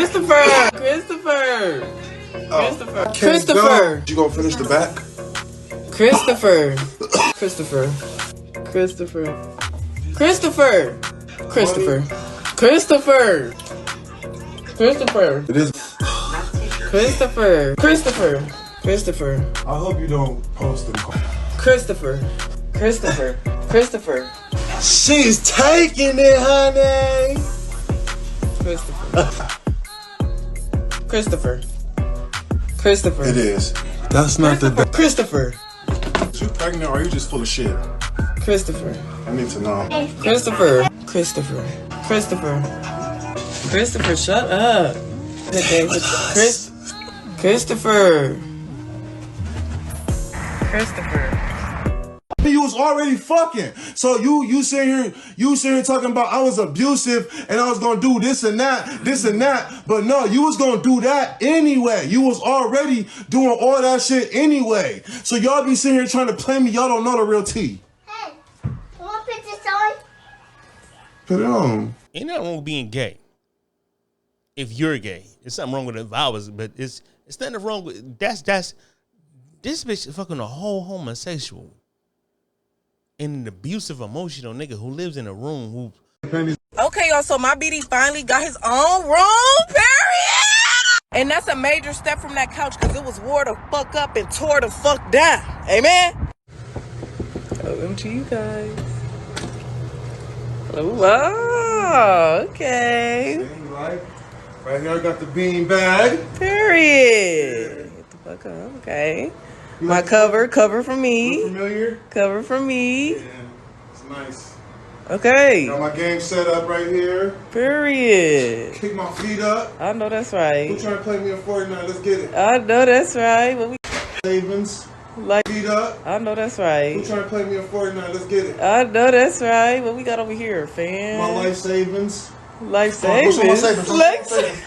gonna finish the back? Christopher. It is. Christopher. I hope you don't post them. Christopher. She's taking it, honey. Christopher. It is. That's not the best. Christopher. You pregnant or are you just full of shit? Christopher. I need to know. Christopher, shut up. Christopher. You was already fucking. So you sitting here talking about I was abusive and I was gonna do this and that. But no, you was gonna do that anyway. You was already doing all that shit anyway. So y'all be sitting here trying to play me. Y'all don't know the real tea. Hey, you want to put this on? Put it on. Ain't nothing wrong with being gay. If you're gay, it's something wrong with it if I was, but it's nothing wrong with that's this bitch is fucking a whole homosexual and an abusive, emotional nigga who lives in a room who. Okay, y'all, so my BD finally got his own room, period! And that's a major step from that couch, because it was wore the fuck up and tore the fuck down. Amen? Welcome to you guys. Oh, wow, okay. Right here I got the bean bag. Period. Get the fuck up, okay. My cover for me. Familiar? Cover for me. Yeah, it's nice. Okay. Got my game set up right here. Period. Kick my feet up. I know that's right. Who trying to play me in Fortnite? Let's get it. I know that's right. But we Savings. like Feet up. I know that's right. Who trying to play me in Fortnite? Let's get it. I know that's right. What we got over here, fam? My life savings. Life savings. What's my savings?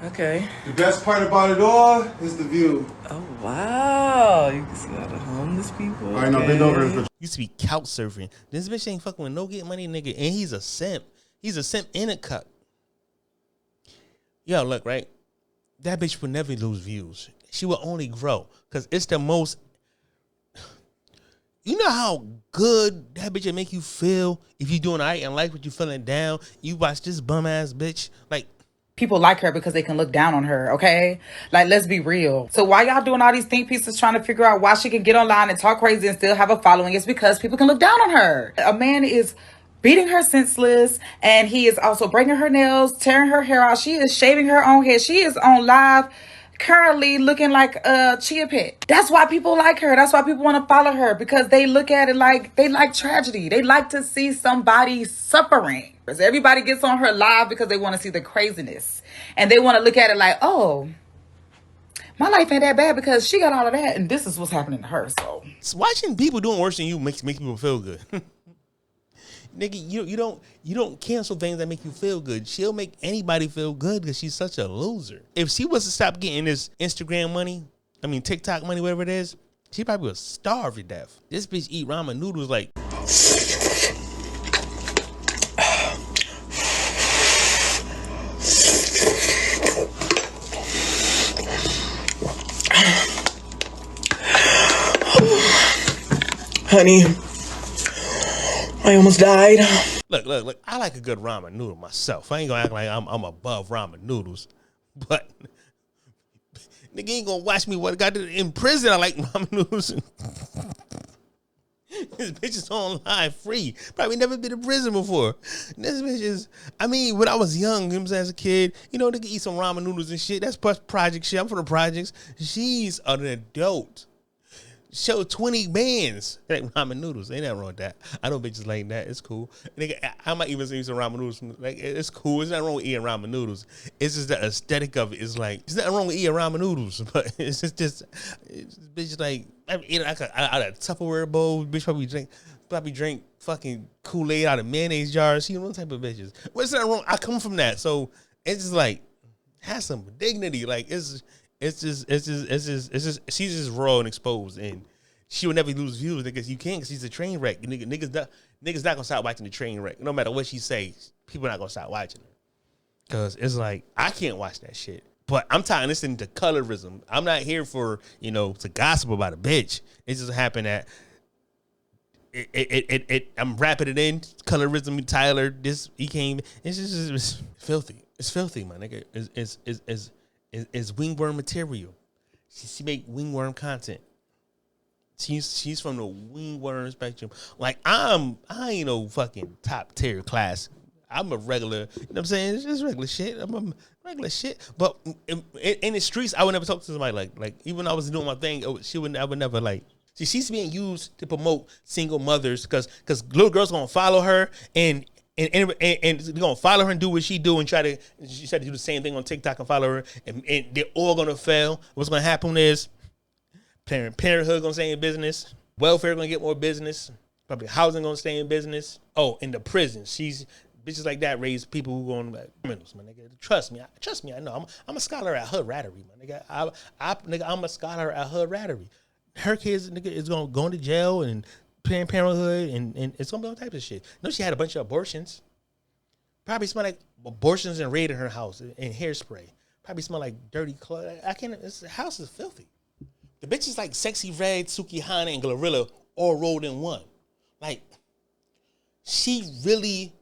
Okay. The best part about it all is the view. Oh wow! You can see all the homeless people. All right, now bend over. Used to be couch surfing. This bitch ain't fucking with no get money nigga, and he's a simp. He's a simp in a cup. Yo, look, right? That bitch would never lose views. She will only grow because it's the most. You know how good that bitch will make you feel if you doing all right in life, but you feeling down. You watch this bum ass bitch like. People like her because they can look down on her, okay? Like, let's be real. So why y'all doing all these think pieces trying to figure out why she can get online and talk crazy and still have a following? It's because people can look down on her. A man is beating her senseless, and he is also breaking her nails, tearing her hair out. She is shaving her own head. She is on live currently looking like a chia pet. That's why people like her. That's why people want to follow her, because they look at it like they like tragedy. They like to see somebody suffering. Everybody gets on her live because they want to see the craziness, and they want to look at it like, oh, my life ain't that bad because she got all of that, and this is what's happening to her. So watching people doing worse than you makes people feel good. Nigga, you don't cancel things that make you feel good. She'll make anybody feel good because she's such a loser. If she was to stop getting this Instagram money, TikTok money, whatever it is, she probably would starve to death. This bitch eat ramen noodles like. Honey, I almost died. Look. I like a good ramen noodle myself. I ain't gonna act like I'm above ramen noodles. But nigga ain't gonna watch me what I got in prison. I like ramen noodles. This bitch is on live free. Probably never been in prison before. This bitch is, when I was young, you know what I'm saying, as a kid, they could eat some ramen noodles and shit. That's project shit. I'm from the projects. She's an adult. Show 20 bands like ramen noodles. Ain't nothing wrong with that. I know bitches like that. It's cool. Nigga, I might even see some ramen noodles. Like, it's cool. It's nothing wrong with eating ramen noodles. It's just the aesthetic of it. It's like, there's nothing wrong with eating ramen noodles, but it's bitch like, eating like out of Tupperware bowl. Bitch probably drink fucking Kool-Aid out of mayonnaise jars. You know, what type of bitches. What's that wrong? I come from that, so it's just like, have some dignity. Like, it's just she's just raw and exposed, and she will never lose views because you can't, because she's a train wreck. Niggas not gonna stop watching the train wreck. No matter what she says, people not gonna stop watching her. Cause it's like, I can't watch that shit. But I'm tired of listening to colorism. I'm not here for, to gossip about a bitch. It just happened that I'm wrapping it in. Colorism, Tyler, he came. It's just it's filthy. It's filthy, my nigga. Is wingworm material. She make wingworm content. She's from the wingworm spectrum. Like, I ain't no fucking top tier class. I'm a regular, you know what I'm saying? It's just regular shit. I'm a regular shit. But in the streets, I would never talk to somebody like even when I was doing my thing, I would never like. See, she's being used to promote single mothers because little girls gonna follow her and they're gonna follow her and do what she do and try to do the same thing on TikTok and follow her and they're all gonna fail. What's gonna happen is Planned Parenthood gonna stay in business. Welfare gonna get more business. Public housing gonna stay in business. Oh, in the prison, bitches like that raise people who going like criminals, my nigga. Trust me, I know. I'm a scholar at Hood Rattery, my nigga. I'm a scholar at Hood Rattery. Her kids, nigga, is gonna go into jail and Planned Parenthood and it's gonna be all types of shit. No, she had a bunch of abortions. Probably smell like abortions and raid in her house and hairspray. Probably smell like dirty clothes. The house is filthy. The bitches like Sexy Red, Sukihana, and Glorilla all rolled in one. Like, she really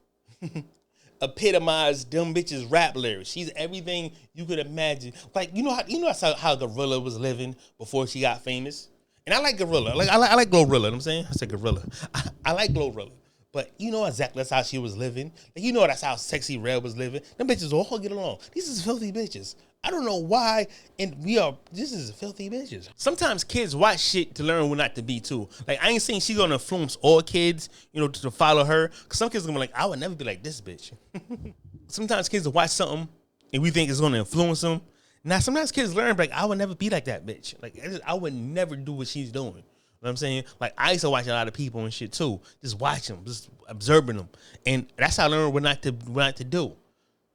epitomized them bitches' rap lyrics. She's everything you could imagine. Like, you know how Gorilla was living before she got famous. And I like Gorilla. Like I like Glorilla. You know what I'm saying? I said Gorilla. I like Glorilla. But you know exactly that's how she was living. Like, you know that's how Sexy Red was living. Them bitches all get along. These is filthy bitches. I don't know why, and this is filthy bitches. Sometimes kids watch shit to learn what not to be too. Like, I ain't saying she's gonna influence all kids, to follow her. Cause some kids are gonna be like, I would never be like this bitch. Sometimes kids will watch something and we think it's gonna influence them. Now, sometimes kids learn, like, I would never be like that bitch. Like, I would never do what she's doing. You know what I'm saying? Like, I used to watch a lot of people and shit too. Just watching them, just observing them. And that's how I learned what not to do.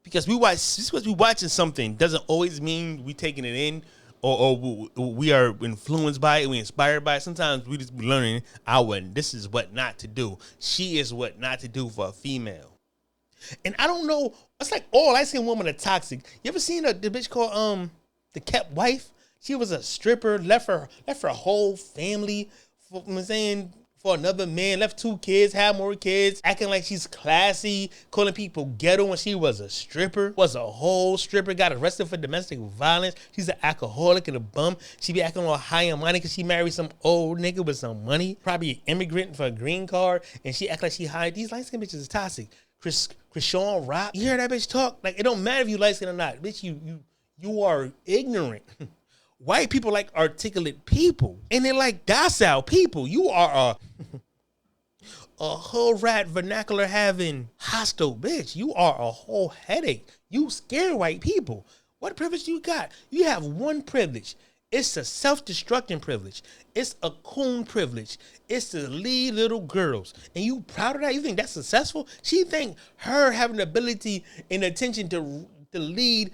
Because just because we watching something doesn't always mean we taking it in or we are influenced by it, we inspired by it. Sometimes we just be learning this is what not to do. She is what not to do for a female. And I don't know, it's like all light-skinned women are toxic. You ever seen the bitch called the Kept Wife? She was a stripper, left her whole family for another man, left 2 kids, had more kids, acting like she's classy, calling people ghetto when she was a stripper, was a whole stripper, got arrested for domestic violence. She's an alcoholic and a bum. She be acting all high and mighty because she married some old nigga with some money, probably an immigrant for a green card, and she act like she high. These light-skinned bitches is toxic. Krishan Rock, you hear that bitch talk? Like, it don't matter if you light-skinned or not. Bitch, you are ignorant. White people like articulate people, and they like docile people. You are a whole rat vernacular having hostile bitch. You are a whole headache. You scare white people. What privilege you got? You have one privilege. It's a self-destructing privilege. It's a coon privilege. It's to lead little girls. And you proud of that? You think that's successful? She think her having the ability and attention to lead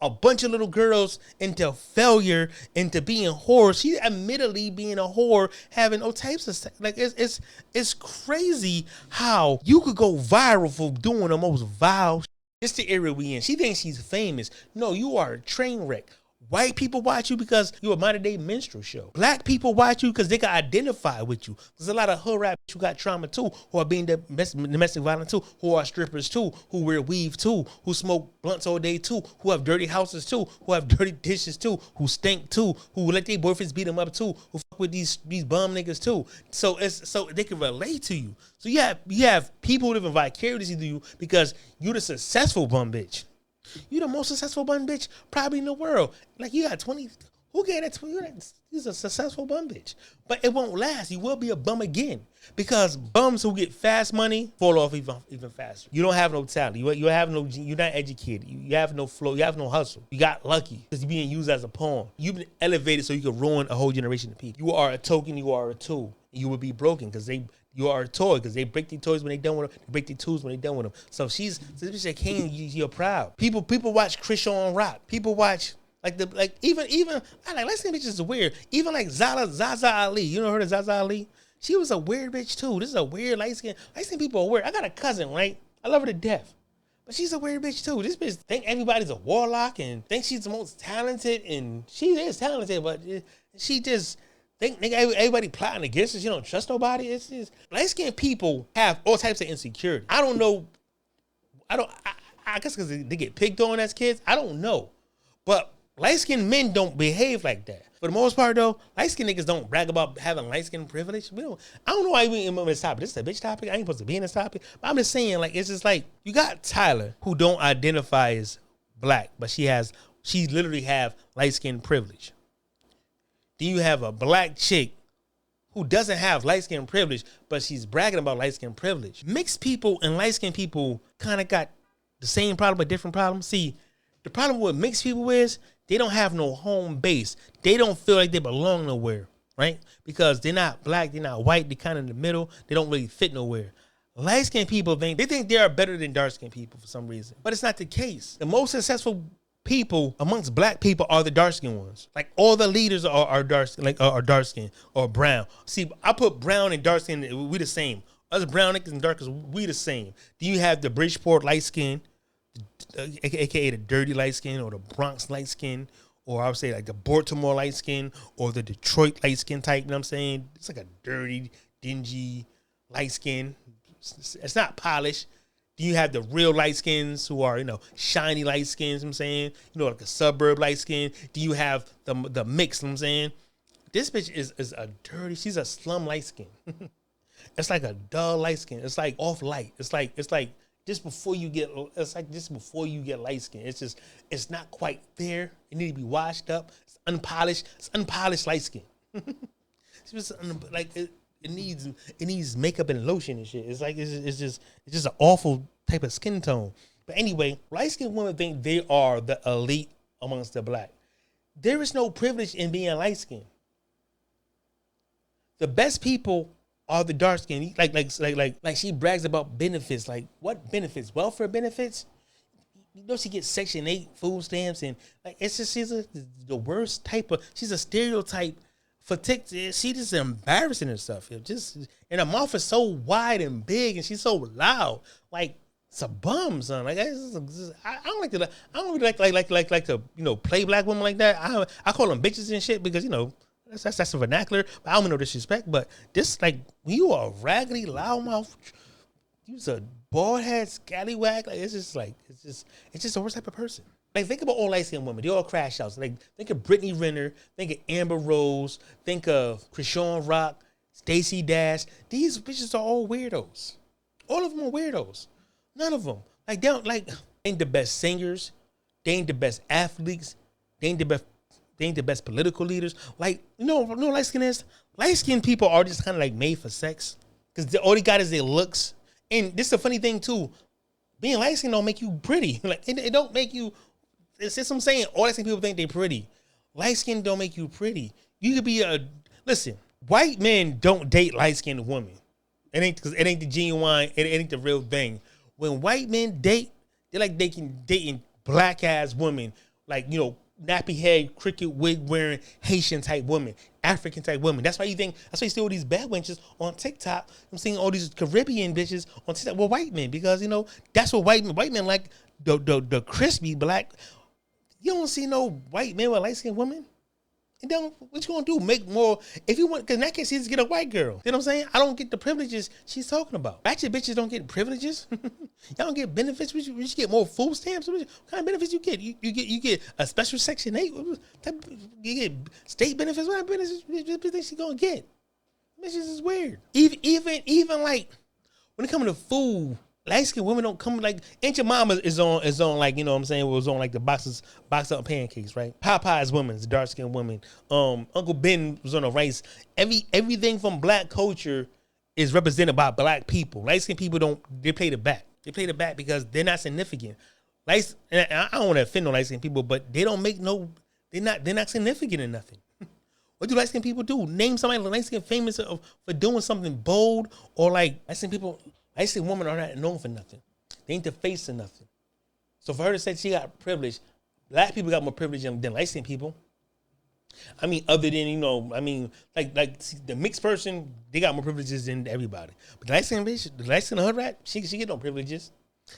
a bunch of little girls into failure, into being whores. She admittedly being a whore, having all types of sex. Like, it's crazy how you could go viral for doing the most vile shit. It's the era we in. She thinks she's famous. No, you are a train wreck. White people watch you because you're a modern day minstrel show. Black people watch you because they can identify with you. There's a lot of hood rap who got trauma too, who are being domestic violence too, who are strippers too, who wear weave too, who smoke blunts all day too, who have dirty houses too, who have dirty dishes too, who stink too, who let their boyfriends beat them up too, who fuck with these bum niggas too. So they can relate to you. So you have people living vicariously through you because you're the successful bum bitch. You the most successful bum bitch probably in the world. Like, you got 20. Who gave that to you? You're a successful bum bitch. But it won't last. You will be a bum again. Because bums who get fast money fall off even faster. You don't have no talent. You're not educated. You have no flow. You have no hustle. You got lucky because you're being used as a pawn. You've been elevated so you can ruin a whole generation of people. You are a token. You are a tool. You will be broken because you are a toy because they break their toys when they done with them. They break their tools when they done with them. So this bitch that came, you're proud. People watch Krishan Rock. People watch even I like light-skinned bitches is weird. Even like Zaza Ali. You know her, Zaza Ali? She was a weird bitch too. This is a weird light-skinned people are weird. I got a cousin, right? I love her to death. But she's a weird bitch too. This bitch think everybody's a warlock and think she's the most talented, and she is talented, but she just think everybody plotting against her. She don't trust nobody. It's just light-skinned people have all types of insecurity. I don't know. I guess because they get picked on as kids. I don't know. But light-skinned men don't behave like that. For the most part, though, light-skinned niggas don't brag about having light-skinned privilege. I don't know why we in this topic. This is a bitch topic. I ain't supposed to be in this topic. But I'm just saying, like, it's just like, you got Tyler, who don't identify as black, but she literally have light-skinned privilege. Then you have a black chick who doesn't have light-skinned privilege, but she's bragging about light-skinned privilege. Mixed people and light-skinned people kind of got the same problem, but different problems. See, the problem with mixed people is They don't have no home base. They don't feel like they belong nowhere, right? Because they're not black, they're not white, they're kind of in the middle. They don't really fit nowhere. Light-skinned people think they are better than dark-skinned people for some reason. But it's not the case. The most successful people amongst black people are the dark-skinned ones. Like all the leaders are dark-skinned, like are dark-skinned or brown. See, I put brown and dark-skinned, we the same. Us brown niggas and darkers, we the same. Then you have the Bridgeport light skin, aka the dirty light skin, or the Bronx light skin, or I would say like the Baltimore light skin, or the Detroit light skin type. You know what I'm saying? It's like a dirty, dingy light skin. It's not polished. Then you have the real light skins who are, shiny light skins, you know what I'm saying? Like a suburb light skin. Then you have the mix, you know what I'm saying? This bitch is a dirty, she's a slum light skin. It's like a dull light skin. It's like off light. It's like just before you get light skin. It's not quite there. It needs to be washed up. It's unpolished. It's unpolished light skin. It's just it needs makeup and lotion and shit. It's just an awful type of skin tone. But anyway, light skinned women think they are the elite amongst the black. There is no privilege in being light skinned. The best people are the dark skinned. Like she brags about benefits. Like what benefits? Welfare benefits? She gets Section 8 food stamps and it's just she's the worst type of. She's a stereotype. For TikTok, she just embarrassing herself. And her mouth is so wide and big, and she's so loud. Like it's a bum, son. Like I don't like to. I don't really like to play black women like that. I call them bitches and shit because that's the vernacular. But I don't mean no disrespect. But this when you are raggedy, loudmouth, you's a bald head scallywag. It's just the worst type of person. Like, think about all light-skinned women. They all crash outs. Like, think of Brittany Renner. Think of Amber Rose. Think of Krishan Rock. Stacey Dash. These bitches are all weirdos. All of them are weirdos. None of them. Like, they ain't the best singers. They ain't the best athletes. They ain't the best political leaders. Light-skinned is? Light-skinned people are just kind of made for sex. Because all they got is their looks. And this is a funny thing, too. Being light-skinned don't make you pretty. It don't make you... It's just what I'm saying. All light-skinned people think they pretty. Light-skinned don't make you pretty. You could be listen, white men don't date light-skinned women. It ain't the genuine, it ain't the real thing. When white men date, they're like dating black-ass women. Nappy head, cricket wig wearing Haitian type women, African type women. That's why you see all these bad wenches on TikTok. I'm seeing all these Caribbean bitches on TikTok. Well, white men, because that's what white men like, the crispy black. You don't see no white men with light-skinned women. And then what you gonna do? Make more? If you want, because in that case, you just get a white girl. You know what I'm saying? I don't get the privileges she's talking about. Ratchet bitches don't get privileges. Y'all don't get benefits. We should get more food stamps. What kind of benefits you get? You get a special Section 8. You get state benefits. What kind of benefits she gonna get? This is weird. Even like when it comes to food. Light-skinned women don't come Aunt Your Mama is on you know what I'm saying, was on the box up pancakes, right? Popeye's women, the dark-skinned women. Uncle Ben was on the rice. Everything from black culture is represented by black people. Light-skinned people they play the back. They play the back because they're not significant. And I don't want to offend no light-skinned people, but they don't make they're not significant in nothing. What do light-skinned people do? Name somebody light-skinned famous for doing something bold, or light-skinned people. Light-skinned women are not known for nothing. They ain't the face of nothing. So for her to say she got privilege, black people got more privilege than light-skinned people. I mean, other than, the mixed person, they got more privileges than everybody. But the light-skinned bitch, the light-skinned hood rat, she get no privileges.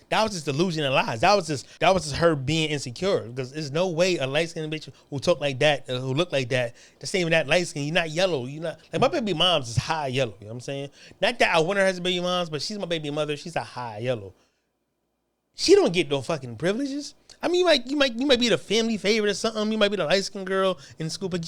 That was just delusion and lies. That was just her being insecure. Because there's no way a light-skinned bitch who talk like that, who look like that, the same that light-skinned, you're not yellow. You're not, my baby mom's is high yellow. You know what I'm saying? Not that I want her as a baby mom's, but she's my baby mother. She's a high yellow. She don't get no fucking privileges. I mean, you might be the family favorite or something. You might be the light-skinned girl in school, but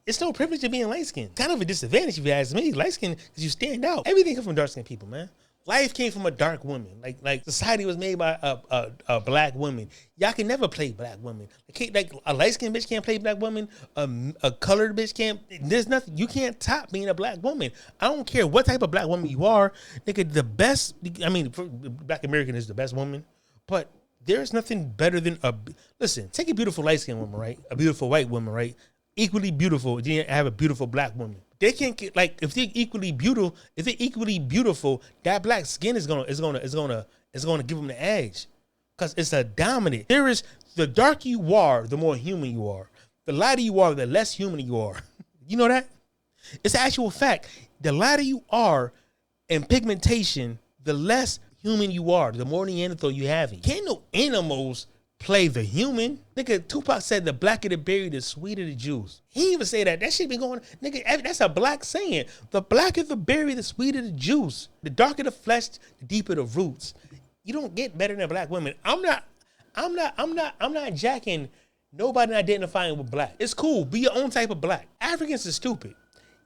it's no privilege of being light-skinned. Kind of a disadvantage if you ask me. Light-skinned, because you stand out. Everything comes from dark-skinned people, man. Life came from a dark woman. Like society was made by a black woman. Y'all can never play black women. Like a light-skinned bitch can't play black woman. A colored bitch can't. There's nothing. You can't top being a black woman. I don't care what type of black woman you are. Nigga, the best. I mean, Black American is the best woman. But There's nothing better than listen, take a beautiful light-skinned woman, right? A beautiful white woman, right? Equally beautiful, then you have a beautiful black woman. They can't get, like, if they're equally beautiful, that black skin is gonna give them the edge. Because it's a dominant. The darker you are, the more human you are. The lighter you are, the less human you are. You know that? It's an actual fact. The lighter you are in pigmentation, the less human you are, the more Neanderthal you have. Can't no animals play the human. Nigga, Tupac said the blacker the berry, the sweeter the juice. He didn't even say that. That shit been going, nigga, that's a black saying. The blacker the berry, the sweeter the juice. The darker the flesh, the deeper the roots. You don't get better than black women. I'm not jacking nobody identifying with black. It's cool. Be your own type of black. Africans are stupid.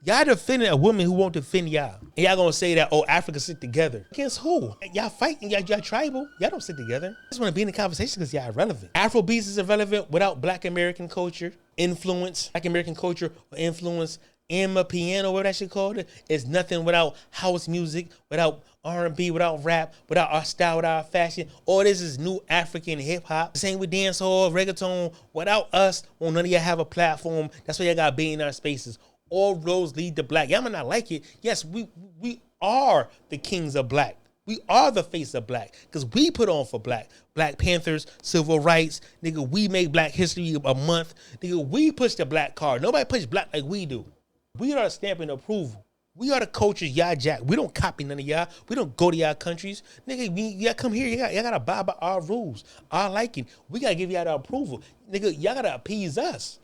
Y'all defending a woman who won't defend y'all. And y'all gonna say that, oh, Africa sit together. Against who? Y'all fighting, y'all tribal. Y'all don't sit together. I just wanna be in the conversation because y'all irrelevant. Afrobeats is irrelevant without Black American culture, influence, Black American culture or influence. Amapiano, whatever that shit called it, is nothing without house music, without R&B, without rap, without our style, without our fashion. All this is new African hip hop. Same with dancehall, reggaeton. Without us, well, none of y'all have a platform. That's why y'all got to be in our spaces. All roads lead to black. Y'all might not like it. Yes, we are the kings of black. We are the face of black because we put on for black. Black Panthers, civil rights, nigga, we make Black History a month. Nigga, we push the black card. Nobody push black like we do. We are stamping approval. We are the culture y'all jack. We don't copy none of y'all. We don't go to y'all countries. Nigga, y'all come here. Y'all gotta abide by our rules, our liking. We gotta give y'all the approval. Nigga, y'all gotta appease us.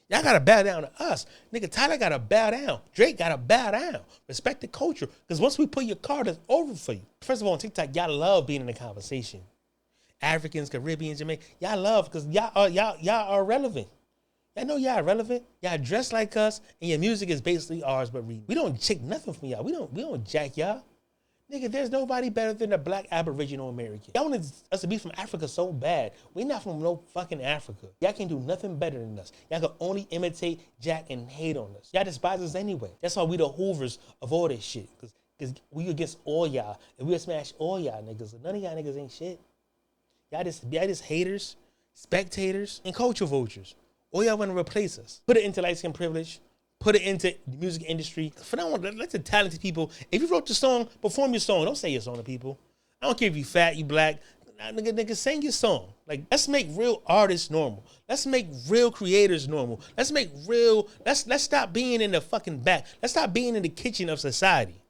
Y'all gotta bow down to us. Nigga, Tyler gotta bow down. Drake gotta bow down. Respect the culture. Because once we put your card, it's over for you. First of all, on TikTok, y'all love being in the conversation. Africans, Caribbeans, Jamaican, y'all love because y'all are relevant. Y'all know y'all relevant. Y'all dress like us, and your music is basically ours, but we don't check nothing from y'all. We don't jack y'all. Nigga, there's nobody better than a black Aboriginal American. Y'all want us to be from Africa so bad. We not from no fucking Africa. Y'all can do nothing better than us. Y'all can only imitate, jack, and hate on us. Y'all despise us anyway. That's why we the hoovers of all this shit. Because we against all y'all, and we'll smash all y'all niggas. None of y'all niggas ain't shit. Y'all just haters, spectators, and culture vultures. All y'all want to replace us. Put it into light-skin privilege. Put it into the music industry. For now on, let the talented people, if you wrote the song, perform your song. Don't say your song to people. I don't care if you fat, you black. Nah, nigga, sing your song. Like, let's make real artists normal. Let's make real creators normal. Let's stop being in the fucking back. Let's stop being in the kitchen of society.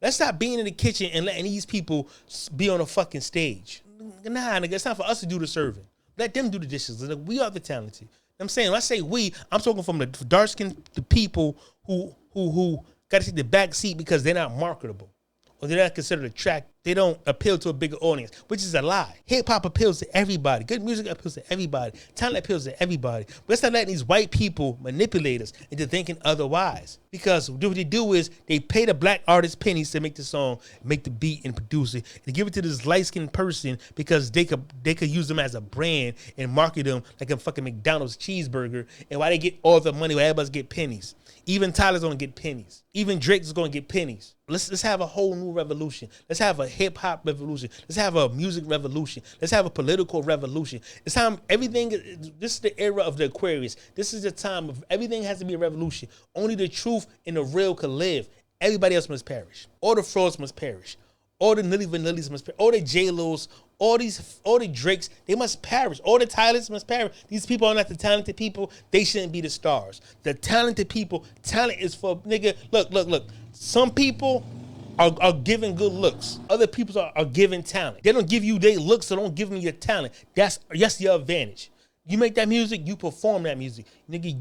Let's stop being in the kitchen and letting these people be on a fucking stage. Nah, nigga, it's not for us to do the serving. Let them do the dishes. We are the talented. I'm saying, when I say we, I'm talking from the dark-skinned people who got to take the back seat because they're not marketable or they're not considered attractive. They don't appeal to a bigger audience, which is a lie. Hip-hop appeals to everybody. Good music appeals to everybody. Talent appeals to everybody. But let's not let these white people manipulate us into thinking otherwise. Because what they do is they pay the black artist pennies to make the song, make the beat, and produce it, and give it to this light-skinned person because they could use them as a brand and market them like a fucking McDonald's cheeseburger. And why they get all the money, why everybody's get pennies. Even Tyler's gonna get pennies. Even Drake's gonna get pennies. Let's have a whole new revolution. Let's have a hip hop revolution. Let's have a music revolution. Let's have a political revolution. It's time everything. This is the era of the Aquarius. This is the time of everything has to be a revolution. Only the truth and the real can live. Everybody else must perish. All the frauds must perish. All the Nilly Vanillis must perish. All the J-Los, all the Drakes, they must perish. All the Tylers must perish. These people are not the talented people. They shouldn't be the stars. The talented people, talent is for, nigga, look. Some people are given good looks. Other people are given talent. They don't give you their looks, so don't give them your talent. That's your advantage. You make that music, you perform that music. Nigga,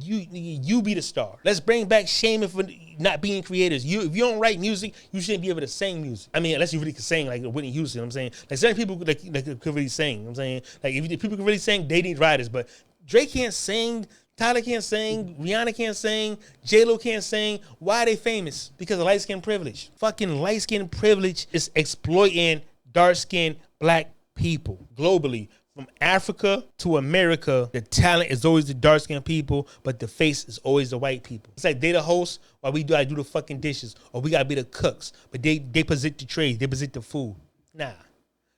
you be the star. Let's bring back shame for not being creators. If you don't write music, you shouldn't be able to sing music. I mean, unless you really can sing like Whitney Houston, I'm saying. Like certain people that could really sing, I'm saying. Like if people can really sing, they need writers. But Drake can't sing, Tyler can't sing, Rihanna can't sing, J-Lo can't sing. Why are they famous? Because of light-skin privilege. Fucking light-skin privilege is exploiting dark-skinned black people globally. From Africa to America, the talent is always the dark-skinned people, but the face is always the white people. It's like they the hosts while we gotta do the fucking dishes, or we gotta be the cooks, but they present the trade, they present the food. Nah,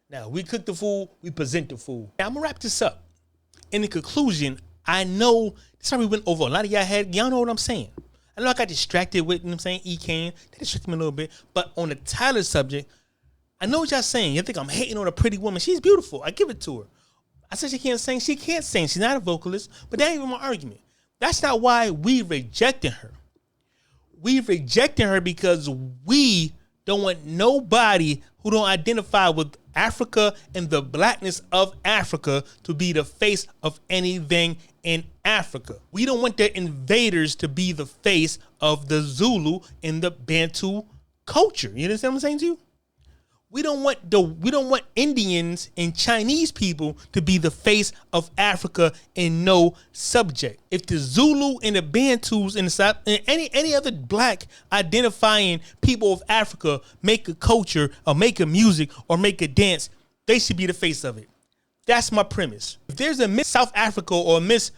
Now, we cook the food, we present the food. Now, I'm going to wrap this up. In the conclusion, I know this probably went over a lot of y'all know what I'm saying. I know I got distracted with, you know what I'm saying, E-Kane. That distracted me a little bit. But on the Tyler subject, I know what y'all saying. You think I'm hating on a pretty woman. She's beautiful. I give it to her. I said she can't sing. She can't sing. She's not a vocalist. But that ain't even my argument. That's not why we rejecting her. We rejecting her because we don't want nobody who don't identify with Africa and the blackness of Africa to be the face of anything in Africa. We don't want the invaders to be the face of the Zulu in the Bantu culture. You understand what I'm saying to you? We don't want Indians and Chinese people to be the face of Africa in no subject. If the Zulu and the Bantus in the South and any other black identifying people of Africa make a culture or make a music or make a dance, they should be the face of it. That's my premise. If there's a Miss South Africa or Miss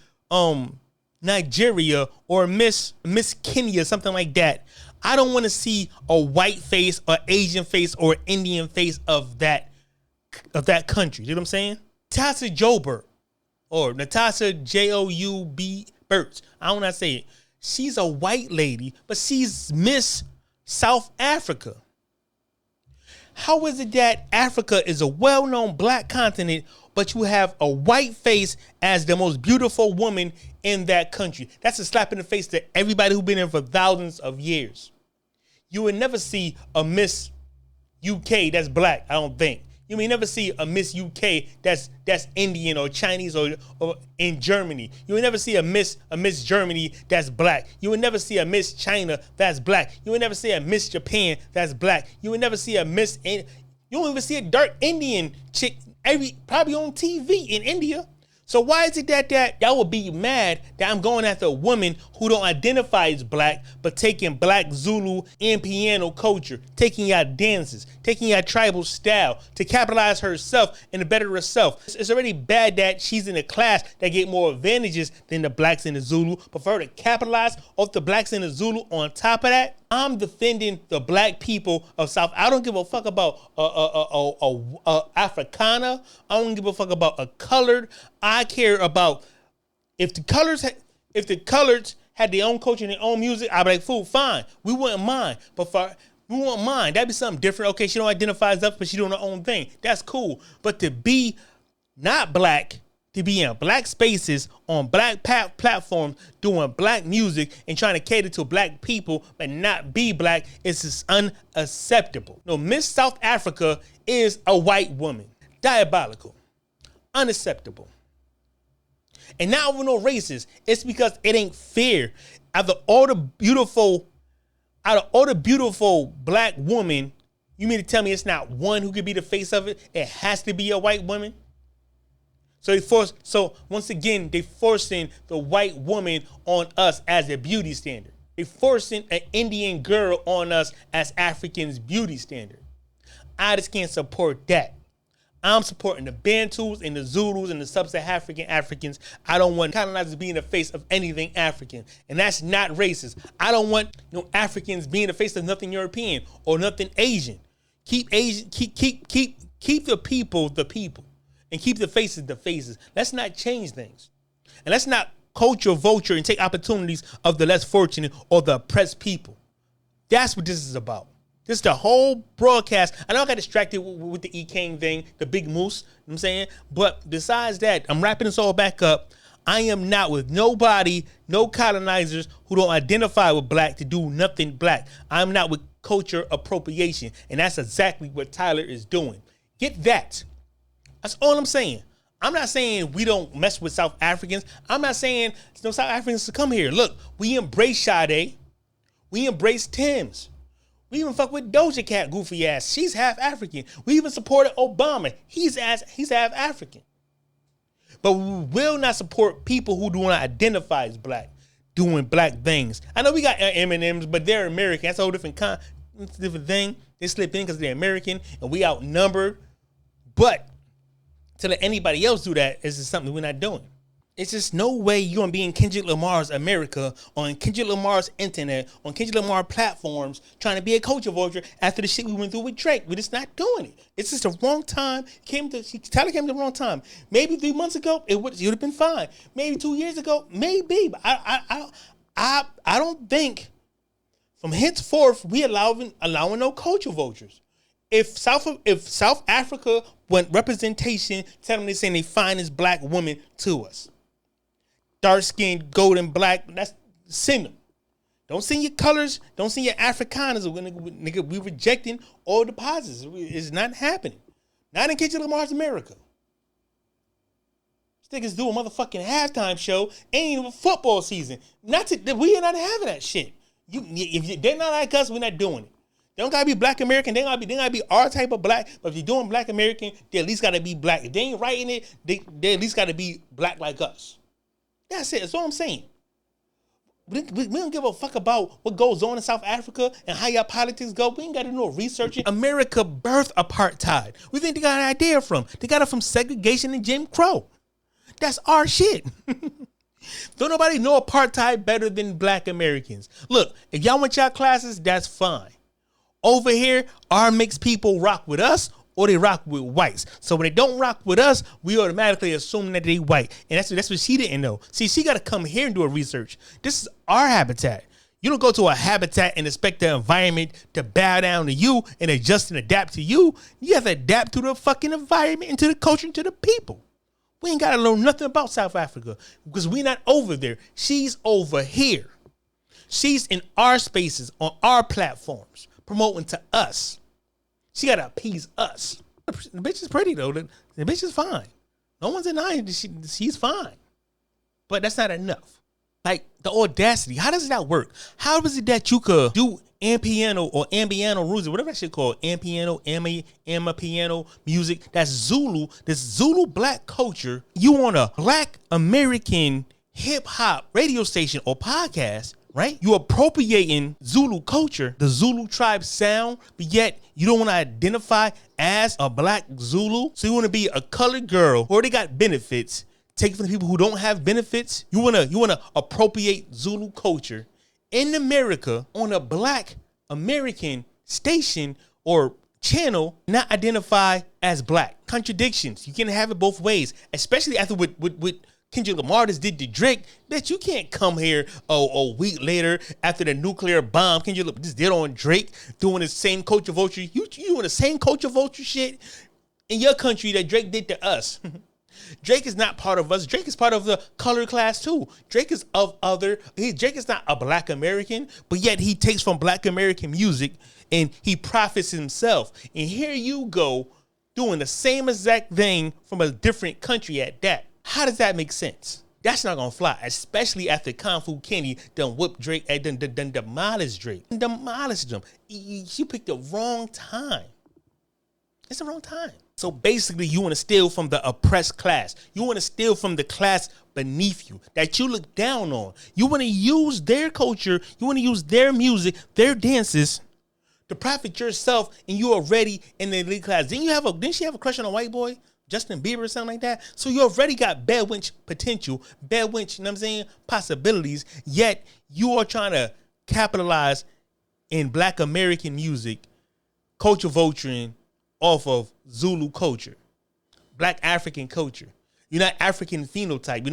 Nigeria or Miss Kenya, something like that, I don't want to see a white face or Asian face or Indian face of that country. You know what I'm saying? Natasha Joubert or Natasha Joub Burts. I don't know how to say it. She's a white lady, but she's Miss South Africa. How is it that Africa is a well-known black continent, but you have a white face as the most beautiful woman in that country? That's a slap in the face to everybody who's been here for thousands of years. You would never see a Miss UK that's black, I don't think. You may never see a Miss UK that's Indian or Chinese or in Germany. You would never see a Miss Germany that's black. You would never see a Miss China that's black. You would never see a Miss Japan that's black. You would never see a Miss. You won't even see a dark Indian chick probably on TV in India. So why is it that y'all would be mad that I'm going after a woman who don't identify as black, but taking black Zulu and piano culture, taking y'all dances, taking y'all tribal style to capitalize herself and to better herself? It's already bad that she's in a class that get more advantages than the blacks and the Zulu, but for her to capitalize off the blacks and the Zulu on top of that, I'm defending the black people of South. I don't give a fuck about Africana. I don't give a fuck about a colored. I care about if the colors had their own culture and their own music. I'd be like, fool, fine. We wouldn't mind. But we wouldn't mind. That'd be something different. Okay, she don't identify as us, but she doing her own thing. That's cool. But to be not black, to be in black spaces on black platforms doing black music and trying to cater to black people but not be black is just unacceptable. No, Miss South Africa is a white woman. Diabolical. Unacceptable. And not over no racist. It's because it ain't fair. Out of all the beautiful black women, you mean to tell me it's not one who could be the face of it? It has to be a white woman? So once again, they forcing the white woman on us as a beauty standard. They forcing an Indian girl on us as Africans' beauty standard. I just can't support that. I'm supporting the Bantus and the Zulus and the sub-Saharan Africans. I don't want colonizers being the face of anything African. And that's not racist. I don't want Africans being the face of nothing European or nothing Asian. Keep the people the people. And keep the faces the faces. Let's not change things. And let's not culture vulture and take opportunities of the less fortunate or the oppressed people. That's what this is about. This is the whole broadcast. I know I got distracted with the E-King thing, the big moose, you know what I'm saying? But besides that, I'm wrapping this all back up. I am not with nobody, no colonizers who don't identify with black to do nothing black. I'm not with culture appropriation. And that's exactly what Tyler is doing. Get that. That's all I'm saying. I'm not saying we don't mess with South Africans. I'm not saying no South Africans to come here. Look, we embrace Sade. We embrace Tim's. We even fuck with Doja Cat, goofy ass. She's half African. We even supported Obama. He's half African. But we will not support people who do not identify as black, doing black things. I know we got M&Ms, but they're American. That's a whole different thing. They slip in because they're American and we outnumbered. But to let anybody else do that is just something we're not doing. It's just no way you're gonna be in Kendrick Lamar's America, on Kendrick Lamar's internet, on Kendrick Lamar platforms, trying to be a culture vulture after the shit we went through with Drake. We're just not doing it. It's just the wrong time. Tyler came to the wrong time. Maybe 3 months ago, it would have been fine. Maybe 2 years ago, maybe. But I don't think from henceforth we allowing no culture vultures. If South Africa want representation, tell them they're saying they finest black woman to us. Dark skinned, golden, black, send them. Don't send your colors, don't send your Afrikaners. Nigga, we rejecting all deposits. It's not happening. Not in Kendrick Lamar's America. These niggas do a motherfucking halftime show, ain't even football season. We are not having that shit. If they're not like us, we're not doing it. They don't gotta be black American. They gotta be our type of black. But if you're doing black American, they at least gotta be black. If they ain't writing it, they at least gotta be black like us. That's it. That's all I'm saying. We don't give a fuck about what goes on in South Africa and how y'all politics go. We ain't got to know researching. America birthed apartheid. We think they got an idea from. They got it from segregation and Jim Crow. That's our shit. Don't nobody know apartheid better than black Americans. Look, if y'all want y'all classes, that's fine. Over here, our mixed people rock with us or they rock with whites. So when they don't rock with us, we automatically assume that they white. And that's what she didn't know. See, she got to come here and do a research. This is our habitat. You don't go to a habitat and expect the environment to bow down to you and adjust and adapt to you. You have to adapt to the fucking environment and to the culture and to the people. We ain't got to learn nothing about South Africa because we're not over there. She's over here. She's in our spaces, on our platforms, promoting to us. She got to appease us. The bitch is pretty, though. The bitch is fine. No one's denying that she's fine. But that's not enough. Like, the audacity. How does that work? How is it that you could do Amapiano or Ambiano music, whatever that shit called, Amapiano music, that's Zulu, this Zulu black culture, you on a black American hip-hop radio station or podcast, right? You appropriating Zulu culture, the Zulu tribe sound, but yet you don't want to identify as a black Zulu. So you want to be a colored girl who already got benefits, take from the people who don't have benefits. You want to appropriate Zulu culture in America on a black American station or channel, not identify as black. Contradictions. You can have it both ways, especially after what Kendrick Lamar just did to Drake. Bitch, you can't come here a week later after the nuclear bomb. Kendrick just did on Drake doing the same culture vulture. You doing the same culture vulture shit in your country that Drake did to us. Drake is not part of us. Drake is part of the color class too. Drake is Drake is not a black American, but yet he takes from black American music and he profits himself. And here you go doing the same exact thing from a different country at that. How does that make sense? That's not gonna fly, especially after Kung Fu Kenny done whipped Drake and done demolished Drake. Demolished him. You picked the wrong time. It's the wrong time. So basically, you want to steal from the oppressed class. You want to steal from the class beneath you that you look down on. You want to use their culture. You want to use their music, their dances to profit yourself, and you already in the elite class. Didn't she have a crush on a white boy? Justin Bieber or something like that? So you already got bad wench potential, bad wench, you know what I'm saying, possibilities, yet you are trying to capitalize in black American music, culture vulturing off of Zulu culture, black African culture. You're not African phenotype.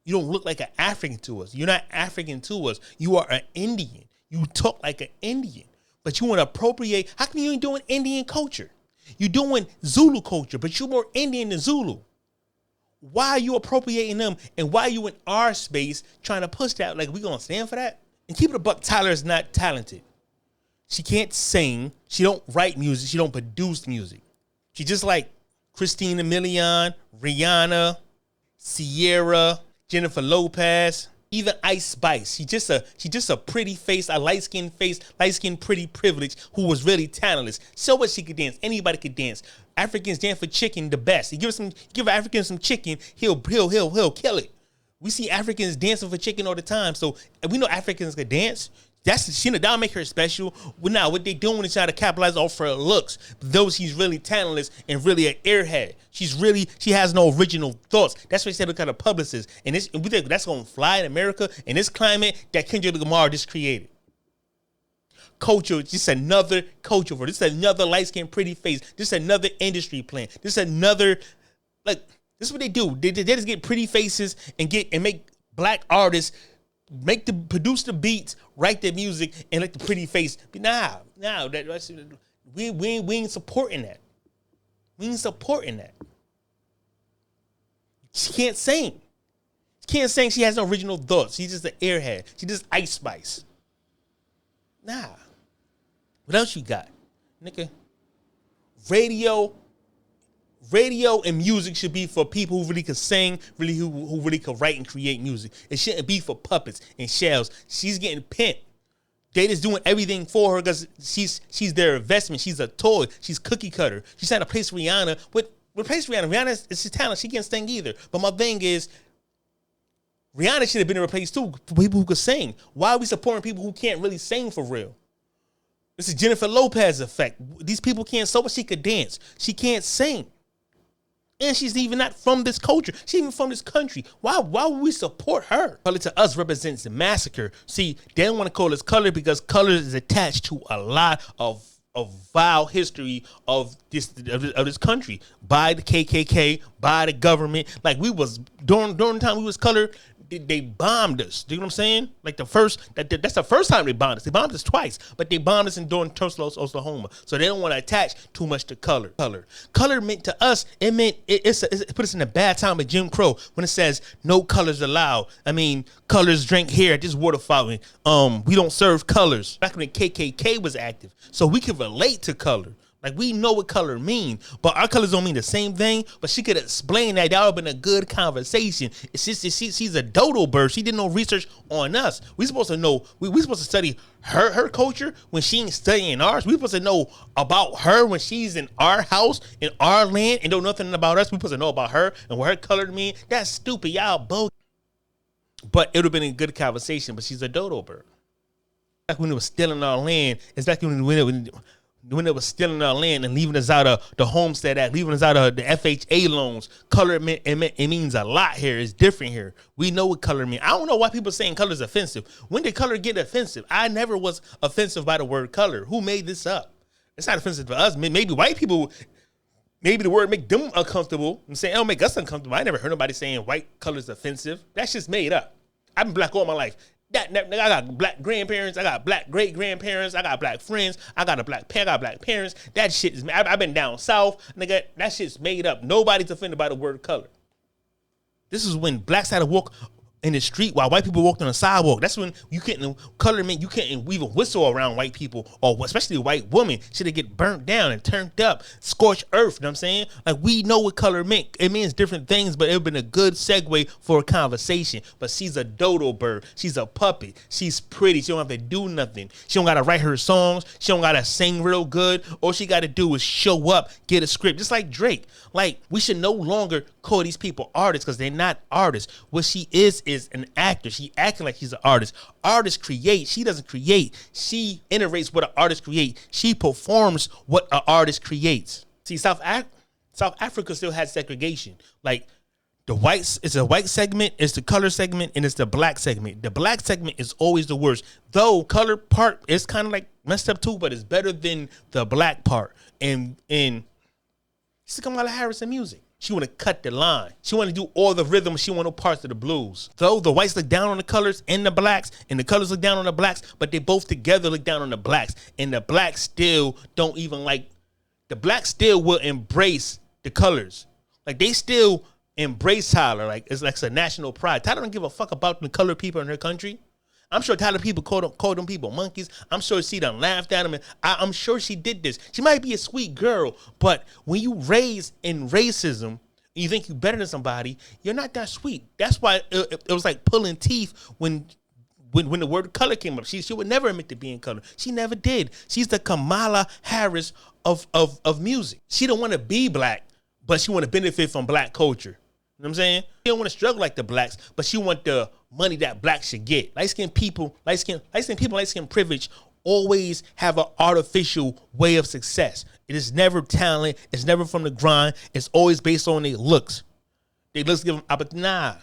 You don't look like an African to us. You're not African to us. You are an Indian. You talk like an Indian, but you want to appropriate. How come you ain't doing Indian culture? You're doing Zulu culture, but you're more Indian than Zulu. Why are you appropriating them? And why are you in our space trying to push that? Like, we gonna stand for that? And keep it a buck, Tyler is not talented. She can't sing. She don't write music. She don't produce music. She just like Christina Milian, Rihanna, Sierra, Jennifer Lopez, even Ice Spice. She's just a pretty face, a light-skinned face, light-skinned pretty privilege who was really talentless. So what, she could dance. Anybody could dance. Africans dance for chicken the best. You give Africans some chicken, he'll kill it. We see Africans dancing for chicken all the time. So we know Africans could dance. That'll make her special. Well, now what they doing is trying to capitalize off her looks. Though she's really talentless and really an airhead. She has no original thoughts. That's what they said. Look at a publicist, and we think that's gonna fly in America in this climate that Kendrick Lamar just created. Culture, just another culture for this is another light skinned pretty face. This is another industry plan. This is another this is what they do. They just get pretty faces and make black artists produce the beats, write the music, and let the pretty face. But we ain't supporting that. We ain't supporting that. She can't sing. She can't sing. She has no original thoughts. She's just an airhead. She's just Ice Spice. Nah. What else you got? Nigga. Radio and music should be for people who really can sing, who really can write and create music. It shouldn't be for puppets and shells. She's getting pimped. They just doing everything for her because she's their investment. She's a toy. She's cookie cutter. She's trying to place Rihanna. Replace Rihanna. Rihanna is her talent. She can't sing either. But my thing is, Rihanna should have been replaced too for people who could sing. Why are we supporting people who can't really sing for real? This is Jennifer Lopez effect. These people can't sing, but she could dance. She can't sing. And she's even not from this culture. She's even from this country. Why would we support her? Color to us represents the massacre. See, they don't want to call us color because color is attached to a lot of vile history of this country by the KKK, by the government. Like we was during the time we was colored, they bombed us. Do you know what I'm saying? Like that's the first time they bombed us. They bombed us twice, but they bombed us during Tulsa, Oklahoma. So they don't want to attach too much to color. Color meant to us, it put us in a bad time with Jim Crow when it says no colors allowed. I mean, colors drink here at this water fountain. We don't serve colors. Back when the KKK was active, so we can relate to color. Like we know what color mean, but our colors don't mean the same thing. But she could explain that. That would have been a good conversation. It's just she's a dodo bird. She did no research on us. We supposed to know. We supposed to study her culture when she ain't studying ours. We supposed to know about her when she's in our house, in our land, and know nothing about us. We supposed to know about her and what her color mean. That's stupid. Y'all both. But it would have been a good conversation. But she's a dodo bird. Like when it was still in our land. It's like when it was stealing our land and leaving us out of the Homestead Act, leaving us out of the FHA loans. Color, it means a lot here. It's different here. We know what color means. I don't know why people are saying color is offensive. When did color get offensive? I never was offensive by the word color. Who made this up? It's not offensive for us. Maybe white people, maybe the word make them uncomfortable. I'm saying, it'll make us uncomfortable. I never heard nobody saying white color is offensive. That's just made up. I've been black all my life. I got black grandparents. I got black great grandparents. I got black friends. I got black parents. That shit is. I've been down south, nigga. That shit's made up. Nobody's offended by the word color. This is when blacks had to walk in the street while white people walked on the sidewalk. That's when you couldn't color meant you couldn't even whistle around white people, or especially white women. Should they get burnt down and turned up, scorched earth? You know what I'm saying? Like we know what color meant. It means different things, but it would have been a good segue for a conversation. But she's a dodo bird. She's a puppet. She's pretty. She don't have to do nothing. She don't gotta write her songs. She don't gotta sing real good. All she gotta do is show up, get a script, just like Drake. Like we should no longer call these people artists because they're not artists. What she is an actor. She acting like she's an artist. Artists create. She doesn't create. She iterates what an artist creates. She performs what an artist creates. See, South Africa still has segregation. Like the whites, it's a white segment, it's the color segment, and it's the black segment. The black segment is always the worst. Though color part is kind of like messed up too, but it's better than the black part. And she's Kamala Harris in music. She want to cut the line. She want to do all the rhythm. She want no parts of the blues. Though the whites look down on the colors and the blacks, and the colors look down on the blacks, but they both together look down on the blacks. And the blacks still don't even like, the blacks still will embrace the colors. Like they still embrace Tyler. Like it's like a national pride. Tyler don't give a fuck about the colored people in her country. I'm sure Tyler people called them people monkeys. I'm sure she done laughed at them. And I'm sure she did this. She might be a sweet girl, but when you raise in racism and you think you're better than somebody, you're not that sweet. That's why it was like pulling teeth when the word color came up. She would never admit to being color. She never did. She's the Kamala Harris of music. She don't want to be black, but she want to benefit from black culture. know what I'm saying? She don't want to struggle like the blacks, but she want the money that blacks should get. Light-skinned people, light-skinned privilege always have an artificial way of success. It is never talent. It's never from the grind. It's always based on their looks. They looks give them, but nah.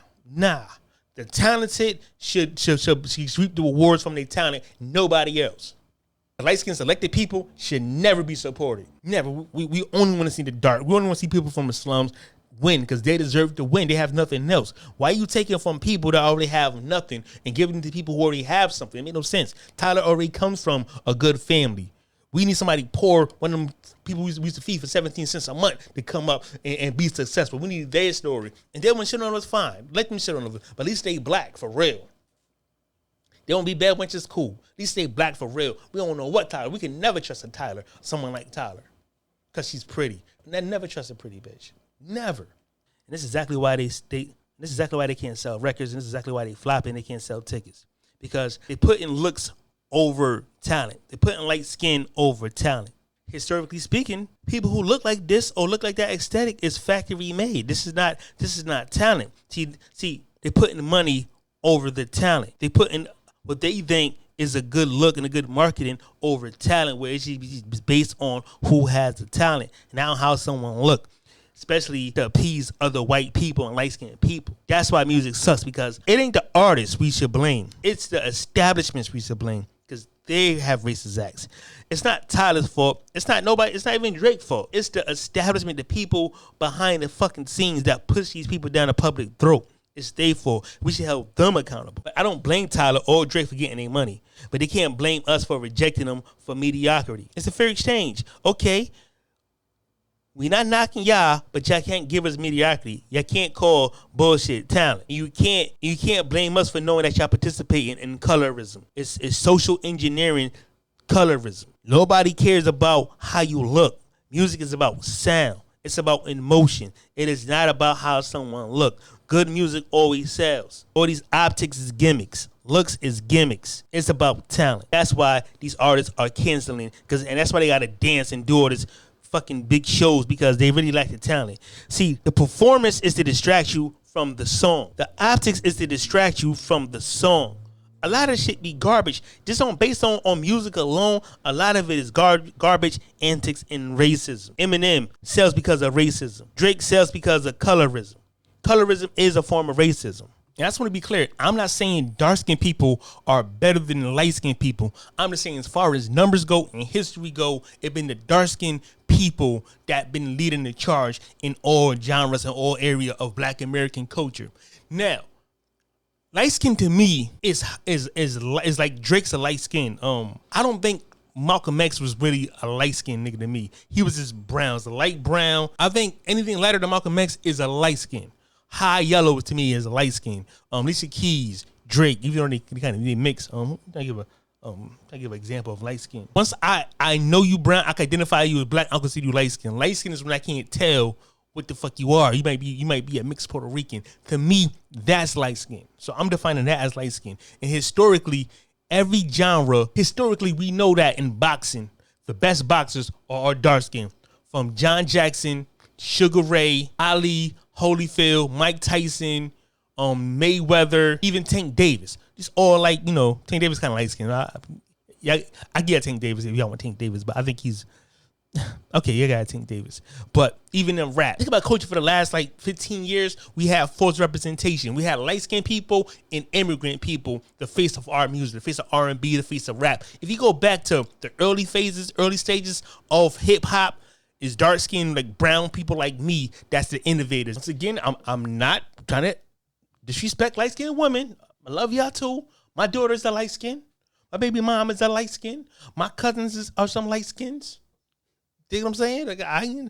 The talented should reap the rewards from their talent. Nobody else. The light-skinned selected people should never be supported. Never. We only want to see the dark. We only want to see people from the slums win because they deserve to win. They have nothing else. Why are you taking from people that already have nothing and giving to people who already have something? It makes no sense. Tyler already comes from a good family. We need somebody poor, one of them people we used to feed for 17 cents a month to come up and be successful. We need their story. And then when shit on us, fine. Let them shit on us. But at least they black for real. They don't be bad wenches, cool. At least they black for real. We don't know what Tyler. We can never trust a Tyler, someone like Tyler, because she's pretty. Never trust a pretty bitch. Never. And this is exactly why this is exactly why they can't sell records, and this is exactly why they flop and they can't sell tickets. Because they put in looks over talent. They put in light skin over talent. Historically speaking, people who look like this or look like that aesthetic is factory made. This is not talent. See, they put in money over the talent. They put in what they think is a good look and a good marketing over talent, where it's based on who has the talent, not how someone look, especially to appease other white people and light-skinned people. That's why music sucks, because it ain't the artists we should blame. It's the establishments we should blame, because they have racist acts. It's not Tyler's fault. It's not even Drake's fault. It's the establishment, the people behind the fucking scenes that push these people down the public throat. It's their fault. We should hold them accountable. I don't blame Tyler or Drake for getting their money, but they can't blame us for rejecting them for mediocrity. It's a fair exchange. Okay, we not knocking y'all, but y'all can't give us mediocrity. Y'all can't call bullshit talent. You can't blame us for knowing that y'all participating in colorism. It's social engineering colorism. Nobody cares about how you look. Music is about sound. It's about emotion. It is not about how someone look. Good music always sells. All these optics is gimmicks. Looks is gimmicks. It's about talent. That's why these artists are canceling, and that's why they gotta dance and do all this fucking big shows, because they really lack the talent. See, the performance is to distract you from the song. The optics is to distract you from the song. A lot of shit be garbage. Just based on music alone, a lot of it is garbage, antics, and racism. Eminem sells because of racism. Drake sells because of colorism. Colorism is a form of racism. And I just want to be clear. I'm not saying dark-skinned people are better than light-skinned people. I'm just saying, as far as numbers go and history go, it's been the dark-skinned people that been leading the charge in all genres and all area of Black American culture. Now, light skin to me is like Drake's a light skin. I don't think Malcolm X was really a light skinned nigga to me. He was just brown, it's a light brown. I think anything lighter than Malcolm X is a light skin. High yellow to me is a light skin. Alicia Keys, Drake, even though they kind of mix. I give an example of light skin. Once I know you brown, I can identify you as black. I can see you light skin. Light skin is when I can't tell what the fuck you are. You might be a mixed Puerto Rican. To me, that's light skin. So I'm defining that as light skin. And historically, every genre, we know that in boxing, the best boxers are dark skin. From John Jackson, Sugar Ray, Ali, Holyfield, Mike Tyson, Mayweather, even Tank Davis. Just all like, Tank Davis kind of light skin. I get Tank Davis if y'all want Tank Davis, but I think he's okay. You got Tank Davis, but even in rap, think about culture for the last 15 years. We have forced representation. We had light skinned people and immigrant people, the face of our music, the face of R&B, the face of rap. If you go back to the early stages of hip hop, is dark skinned brown people like me. That's the innovators. Once again, I'm not trying to disrespect light skinned women. I love y'all too. My daughters are light skinned. My baby mom is a light skin. My cousins are some light skins. You know what I'm saying?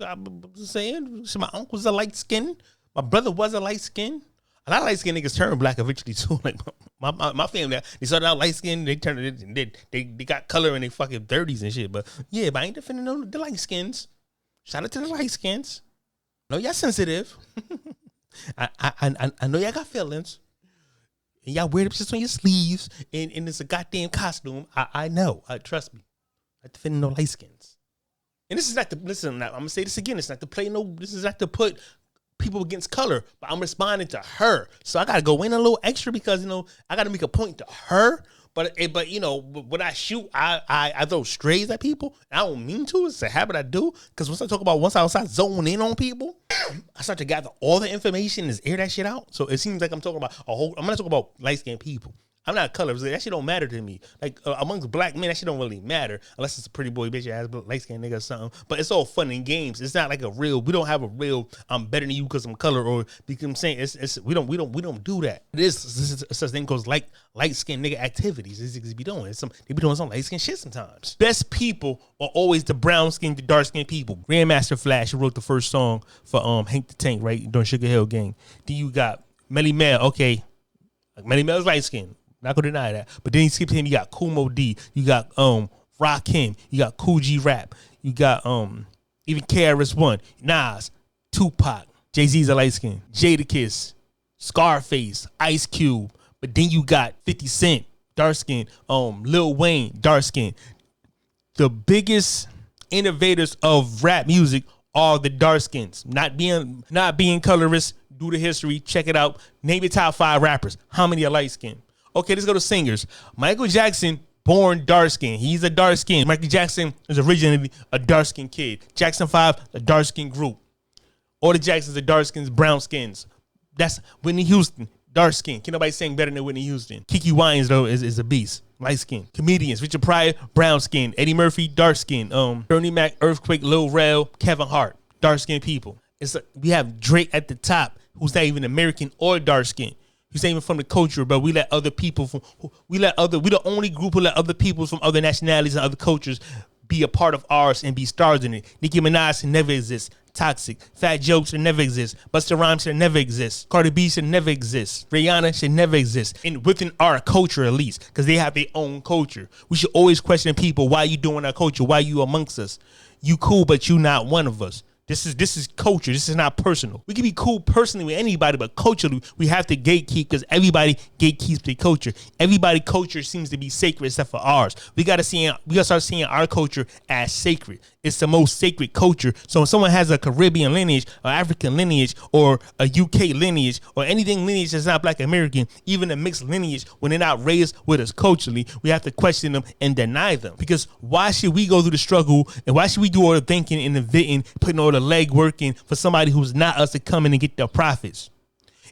I'm saying, so my uncle's a light skin. My brother was a light skin. A lot of light skinned niggas turn black eventually too. Like my family, they started out light skinned, they turned it, and they got color in their fucking 30s and shit. But yeah, I ain't defending the light skins. Shout out to the light skins. I know y'all sensitive. I know y'all got feelings. And y'all wear the shit on your sleeves, and it's a goddamn costume. I know. Trust me. I defend no light skins. And this is not to listen. I'm gonna say this again. It's not to play no. This is not to put people against color, but I'm responding to her. So I gotta go in a little extra because I gotta make a point to her. But when I shoot, I throw strays at people. And I don't mean to. It's a habit I do. Because once I start zoning in on people, I start to gather all the information and air that shit out. So it seems like I'm talking about I'm gonna talk about light skinned people. I'm not colors. That shit don't matter to me. Like amongst black men, that shit don't really matter unless it's a pretty boy, bitch ass, light skinned nigga or something. But it's all fun and games. It's not like we don't have a real I'm better than you because I'm color or because I'm saying we don't do that. It is such thing called light skinned nigga activities. They be doing some light skinned shit sometimes. Best people are always the brown skinned, the dark skinned people. Grandmaster Flash, who wrote the first song for Hank the Tank, right, during Sugar Hill Gang. Then you got Melly Mel. Okay, Melly Mel's light skinned. Not gonna deny that. But then you skip to him, you got Kumo D, you got Rakim, you got Cool G Rap, you got even KRS-One, Nas, Tupac, Jay-Z's a light skin, Jadakiss, Scarface, Ice Cube. But then you got 50 Cent, dark skin, Lil Wayne, dark skin. The biggest innovators of rap music are the dark skins. Not being colorist. Do the history, check it out. Name your top 5 rappers. How many are light skinned? Okay, let's go to singers. Michael Jackson, born dark skin. He's a dark skin. Michael Jackson is originally a dark skinned kid. Jackson 5, a dark skinned group. All the Jacksons are dark skins, brown skins. That's Whitney Houston, dark skin. Can't nobody sing better than Whitney Houston. Kiki Wines, though, is a beast. Light skin. Comedians, Richard Pryor, brown skin. Eddie Murphy, dark skin. Bernie Mac, Earthquake, Lil Rel, Kevin Hart, dark skinned people. We have Drake at the top, who's not even American or dark skin. He's not even from the culture, but we let other people we the only group who let other people from other nationalities and other cultures be a part of ours and be stars in it. Nicki Minaj should never exist. Toxic. Fat Joe should never exist. Busta Rhymes should never exist. Cardi B should never exist. Rihanna should never exist. And within our culture at least, because they have their own culture. We should always question people, why you doing our culture? Why you amongst us? You cool, but you not one of us. This is culture. This is not personal. We can be cool personally with anybody, but culturally, we have to gatekeep because everybody gatekeeps their culture. Everybody's culture seems to be sacred except for ours. We gotta start seeing our culture as sacred. It's the most sacred culture. So when someone has a Caribbean lineage, or African lineage, or a UK lineage, or anything lineage that's not Black American, even a mixed lineage, when they're not raised with us culturally, we have to question them and deny them. Because why should we go through the struggle and why should we do all the thinking and the vetting, putting all the leg working for somebody who's not us to come in and get their profits?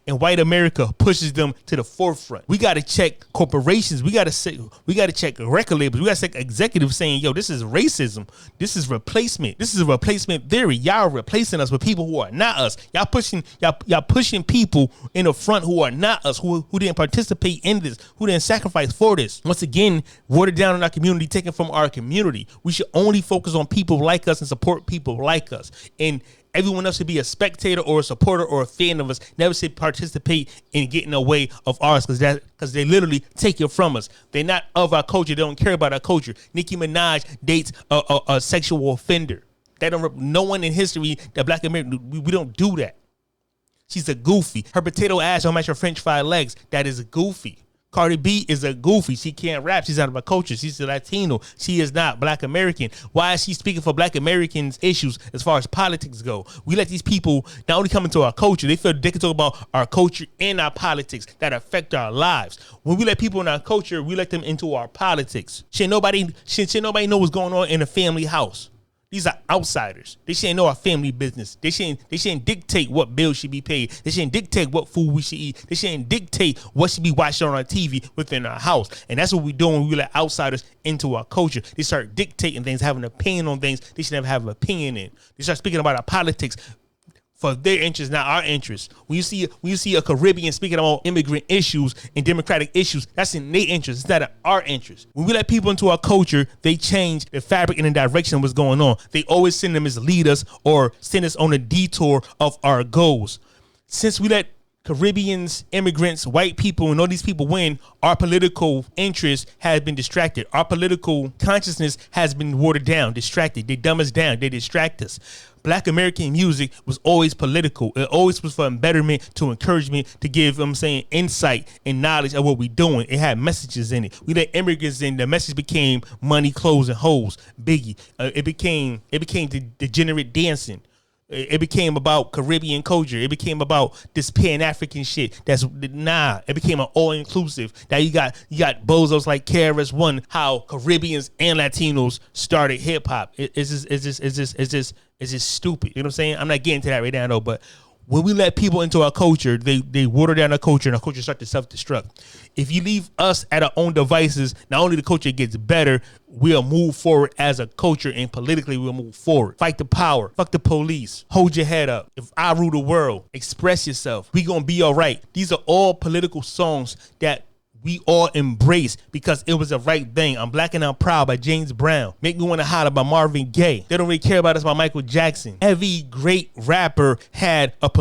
And white America pushes them to the forefront. We got to check corporations. We got to check record labels. We got to check executives saying, yo, this is racism. This is replacement. This is a replacement theory. Y'all are replacing us with people who are not us. Y'all pushing people in the front who are not us, who didn't participate in this, who didn't sacrifice for this. Once again, watered down in our community, taken from our community. We should only focus on people like us and support people like us. And everyone else should be a spectator or a supporter or a fan of us. Never should participate in getting away of ours because they literally take it from us. They're not of our culture. They don't care about our culture. Nicki Minaj dates a sexual offender. No one in history that Black American, we don't do that. She's a goofy. Her potato ass don't match her French fried legs. That is a goofy. Cardi B is a goofy. She can't rap. She's out of our culture. She's a Latino. She is not Black American. Why is she speaking for Black Americans' issues as far as politics go? We let these people not only come into our culture, they feel they can talk about our culture and our politics that affect our lives. When we let people in our culture, we let them into our politics. Should nobody know what's going on in a family house. These are outsiders. They shouldn't know our family business. They shouldn't dictate what bills should be paid. They shouldn't dictate what food we should eat. They shouldn't dictate what should be watched on our TV within our house. And that's what we do when we let outsiders into our culture. They start dictating things, having an opinion on things they should never have an opinion in. They start speaking about our politics for their interests, not our interests. When you see a Caribbean speaking about immigrant issues and democratic issues, that's in their interest. It's not in our interest. When we let people into our culture, they change the fabric and the direction of what's going on. They always send them as leaders or send us on a detour of our goals. Since we let Caribbeans, immigrants, white people, and all these people win, our political interest has been distracted. Our political consciousness has been watered down, distracted. They dumb us down. They distract us. Black American music was always political. It always was for betterment, to encouragement, to give, insight and knowledge of what we're doing. It had messages in it. We let immigrants in. The message became money, clothes, and hoes. Biggie. It became degenerate dancing. It became about Caribbean culture. It became about this Pan-African shit. It became an all-inclusive. Now you got bozos like KRS-One, how Caribbeans and Latinos started hip-hop. It's just stupid. You know what I'm saying? I'm not getting to that right now, though, but when we let people into our culture, they water down our culture, and our culture starts to self-destruct. If you leave us at our own devices, not only the culture gets better, we'll move forward as a culture, and politically we'll move forward. Fight the power. Fuck the police. Hold your head up. If I rule the world, express yourself. We gonna be all right. These are all political songs that we all embrace because it was the right thing. I'm Black and I'm Proud by James Brown. Make Me Wanna Holler by Marvin Gaye. They don't really care about us by Michael Jackson. Every great rapper had at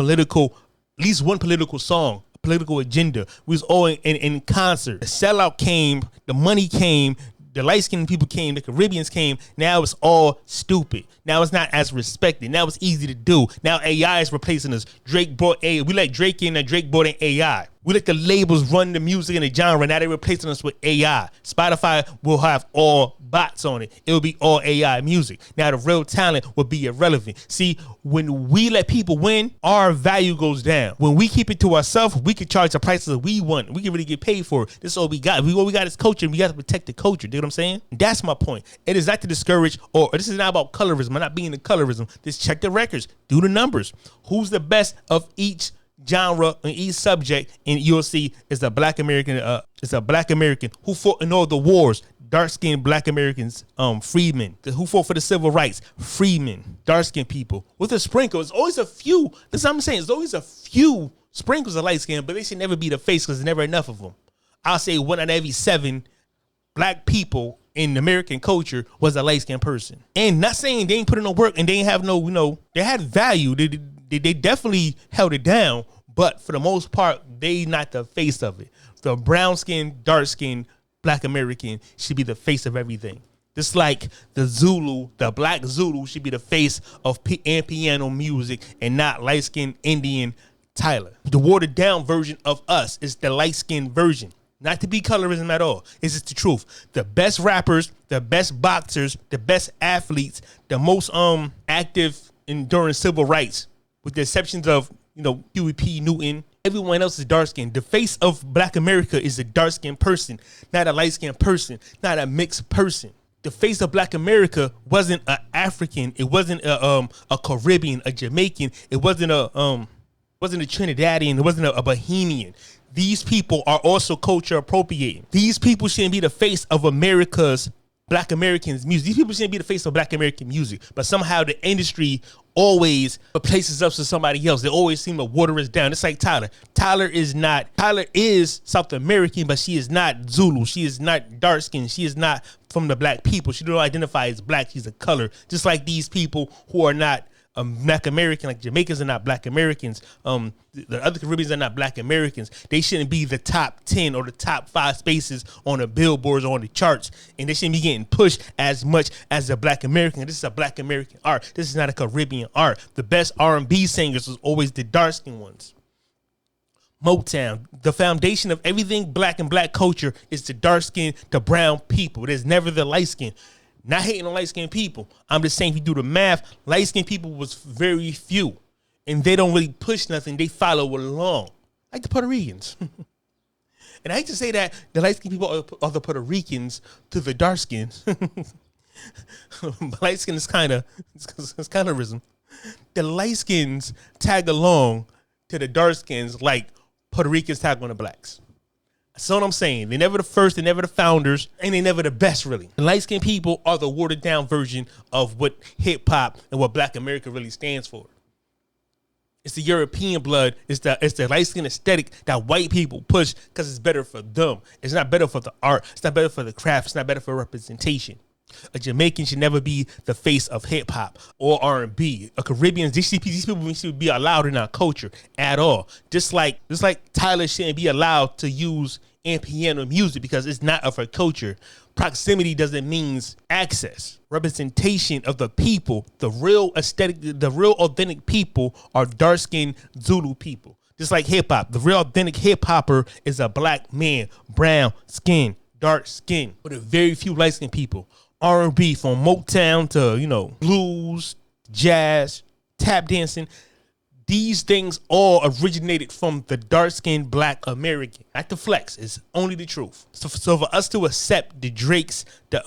least one political song, a political agenda. We was all in concert. The sellout came, the money came, the light-skinned people came, the Caribbeans came. Now it's all stupid. Now it's not as respected. Now it's easy to do. Now AI is replacing us. Drake brought AI. We let Drake in and Drake brought in AI. We let the labels run the music and the genre. Now they're replacing us with AI. Spotify will have all bots on it. It will be all AI music. Now the real talent will be irrelevant. See, when we let people win, our value goes down. When we keep it to ourselves, we can charge the prices that we want. We can really get paid for it. This is all we got. What we got is culture, and we got to protect the culture. You know what I'm saying? That's my point. It is not to discourage, or this is not about colorism. I'm not being in colorism. Just check the records. Do the numbers. Who's the best of each genre and each subject, and you'll see it's a Black American. It's a Black American who fought in all the wars. Dark-skinned Black Americans, freedmen who fought for the civil rights, freedmen, dark-skinned people. With a sprinkle, it's always a few. That's what I'm saying. There's always a few sprinkles of light skin, but they should never be the face because there's never enough of them. I'll say 1 out of every 7 Black people in American culture was a light-skinned person. And not saying they ain't put in no work and they ain't have no, they had value. They definitely held it down, but for the most part, they not the face of it. The brown skin, dark skin, Black American should be the face of everything. Just like the Zulu, the Black Zulu should be the face of Amapiano music and not light-skinned Indian Tyler. The watered down version of us is the light-skinned version. Not to be colorism at all. It's just the truth. The best rappers, the best boxers, the best athletes, the most active during civil rights, with the exceptions of, Huey P. Newton. Everyone else is dark-skinned. The face of Black America is a dark-skinned person, not a light-skinned person, not a mixed person. The face of Black America wasn't an African. It wasn't a Caribbean, a Jamaican. It wasn't a Trinidadian. It wasn't a Bohemian. These people are also culture appropriating. These people shouldn't be the face of America's Black Americans music. These people shouldn't be the face of Black American music, but somehow the industry always replaces us with somebody else. They always seem to water us down. It's like Tyler. Tyler is South American, but she is not Zulu. She is not dark skinned. She is not from the Black people. She don't identify as Black. She's a color. Just like these people who are not Black American, like Jamaicans are not Black Americans. The other Caribbeans are not Black Americans. They shouldn't be the top 10 or the top 5 spaces on the billboards or on the charts, and they shouldn't be getting pushed as much as a Black American. This is a Black American art. This is not a Caribbean art. The best R&B singers was always the dark-skinned ones. Motown, the foundation of everything Black and Black culture is the dark-skinned, the brown people. There's never the light-skinned. Not hating on light-skinned people. I'm just saying, if you do the math, light-skinned people was very few. And they don't really push nothing. They follow along. Like the Puerto Ricans. And I hate to say that the light-skinned people are the Puerto Ricans to the dark-skins. Light-skin is it's colorism. The light-skins tag along to the dark-skins like Puerto Ricans tag on the blacks. That's what I'm saying. They're never the first, they're never the founders, and they're never the best, really. The light-skinned people are the watered-down version of what hip-hop and what Black America really stands for. It's the European blood. It's the light-skinned aesthetic that white people push because it's better for them. It's not better for the art. It's not better for the craft. It's not better for representation. A Jamaican should never be the face of hip-hop or R&B. A Caribbean, these people should be allowed in our culture at all. Just like Tyler shouldn't be allowed to use Amapiano music because it's not of her culture. Proximity doesn't mean access. Representation of the people, the real aesthetic, the real authentic people are dark-skinned Zulu people. Just like hip-hop, the real authentic hip-hopper is a Black man, brown skin, dark skin, but a very few light-skinned people. R&B from Motown to, blues, jazz, tap dancing. These things all originated from the dark-skinned black American. Not the flex. It's only the truth. So for us to accept the Drakes, the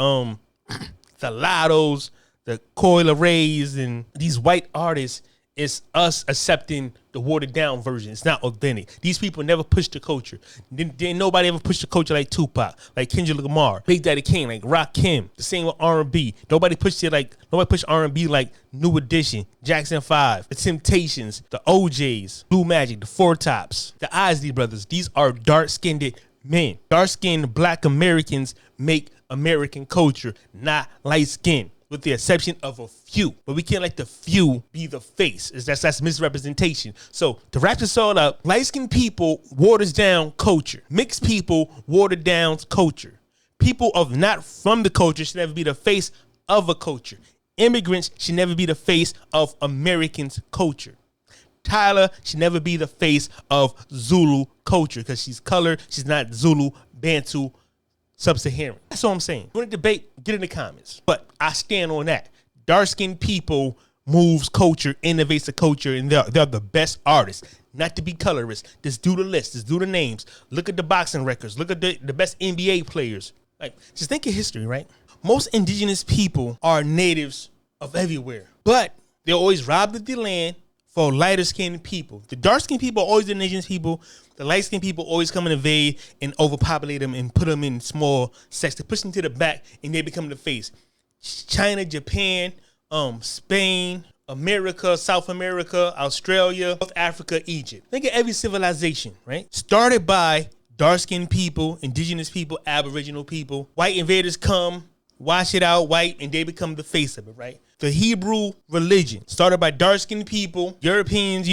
Lottos, the Coi Rays, and these white artists, it's us accepting the watered down version. It's not authentic. These people never pushed the culture. Didn't nobody ever push the culture like Tupac, like Kendrick Lamar, Big Daddy Kane, like Rakim. The same with R&B. Nobody pushed R&B like New Edition, Jackson 5, The Temptations, the OJs, Blue Magic, the Four Tops, the Isley Brothers. These are dark-skinned men. Dark-skinned black Americans make American culture, not light-skinned, with the exception of a few. But we can't let the few be the face. That's misrepresentation. So to wrap this all up, light-skinned people waters down culture. Mixed people water down culture. People of not from the culture should never be the face of a culture. Immigrants should never be the face of Americans' culture. Tyler should never be the face of Zulu culture because she's colored. She's not Zulu, Bantu, Sub-Saharan. That's all I'm saying. You want to debate? Get in the comments. But I stand on that. Dark-skinned people moves culture, innovates the culture, and they're the best artists. Not to be colorist. Just do the list. Just do the names. Look at the boxing records. Look at the best NBA players. Like, just think of history, right? Most indigenous people are natives of everywhere. But they're always robbed of the land for lighter-skinned people. The dark-skinned people are always the indigenous people. The light-skinned people always come and invade and overpopulate them and put them in small sects. They push them to the back and they become the face. China, Japan, Spain, America, South America, Australia, South Africa, Egypt. Think of every civilization, right? Started by dark-skinned people, indigenous people, aboriginal people. White invaders come, wash it out white, and they become the face of it, right? The Hebrew religion started by dark-skinned people. Europeans,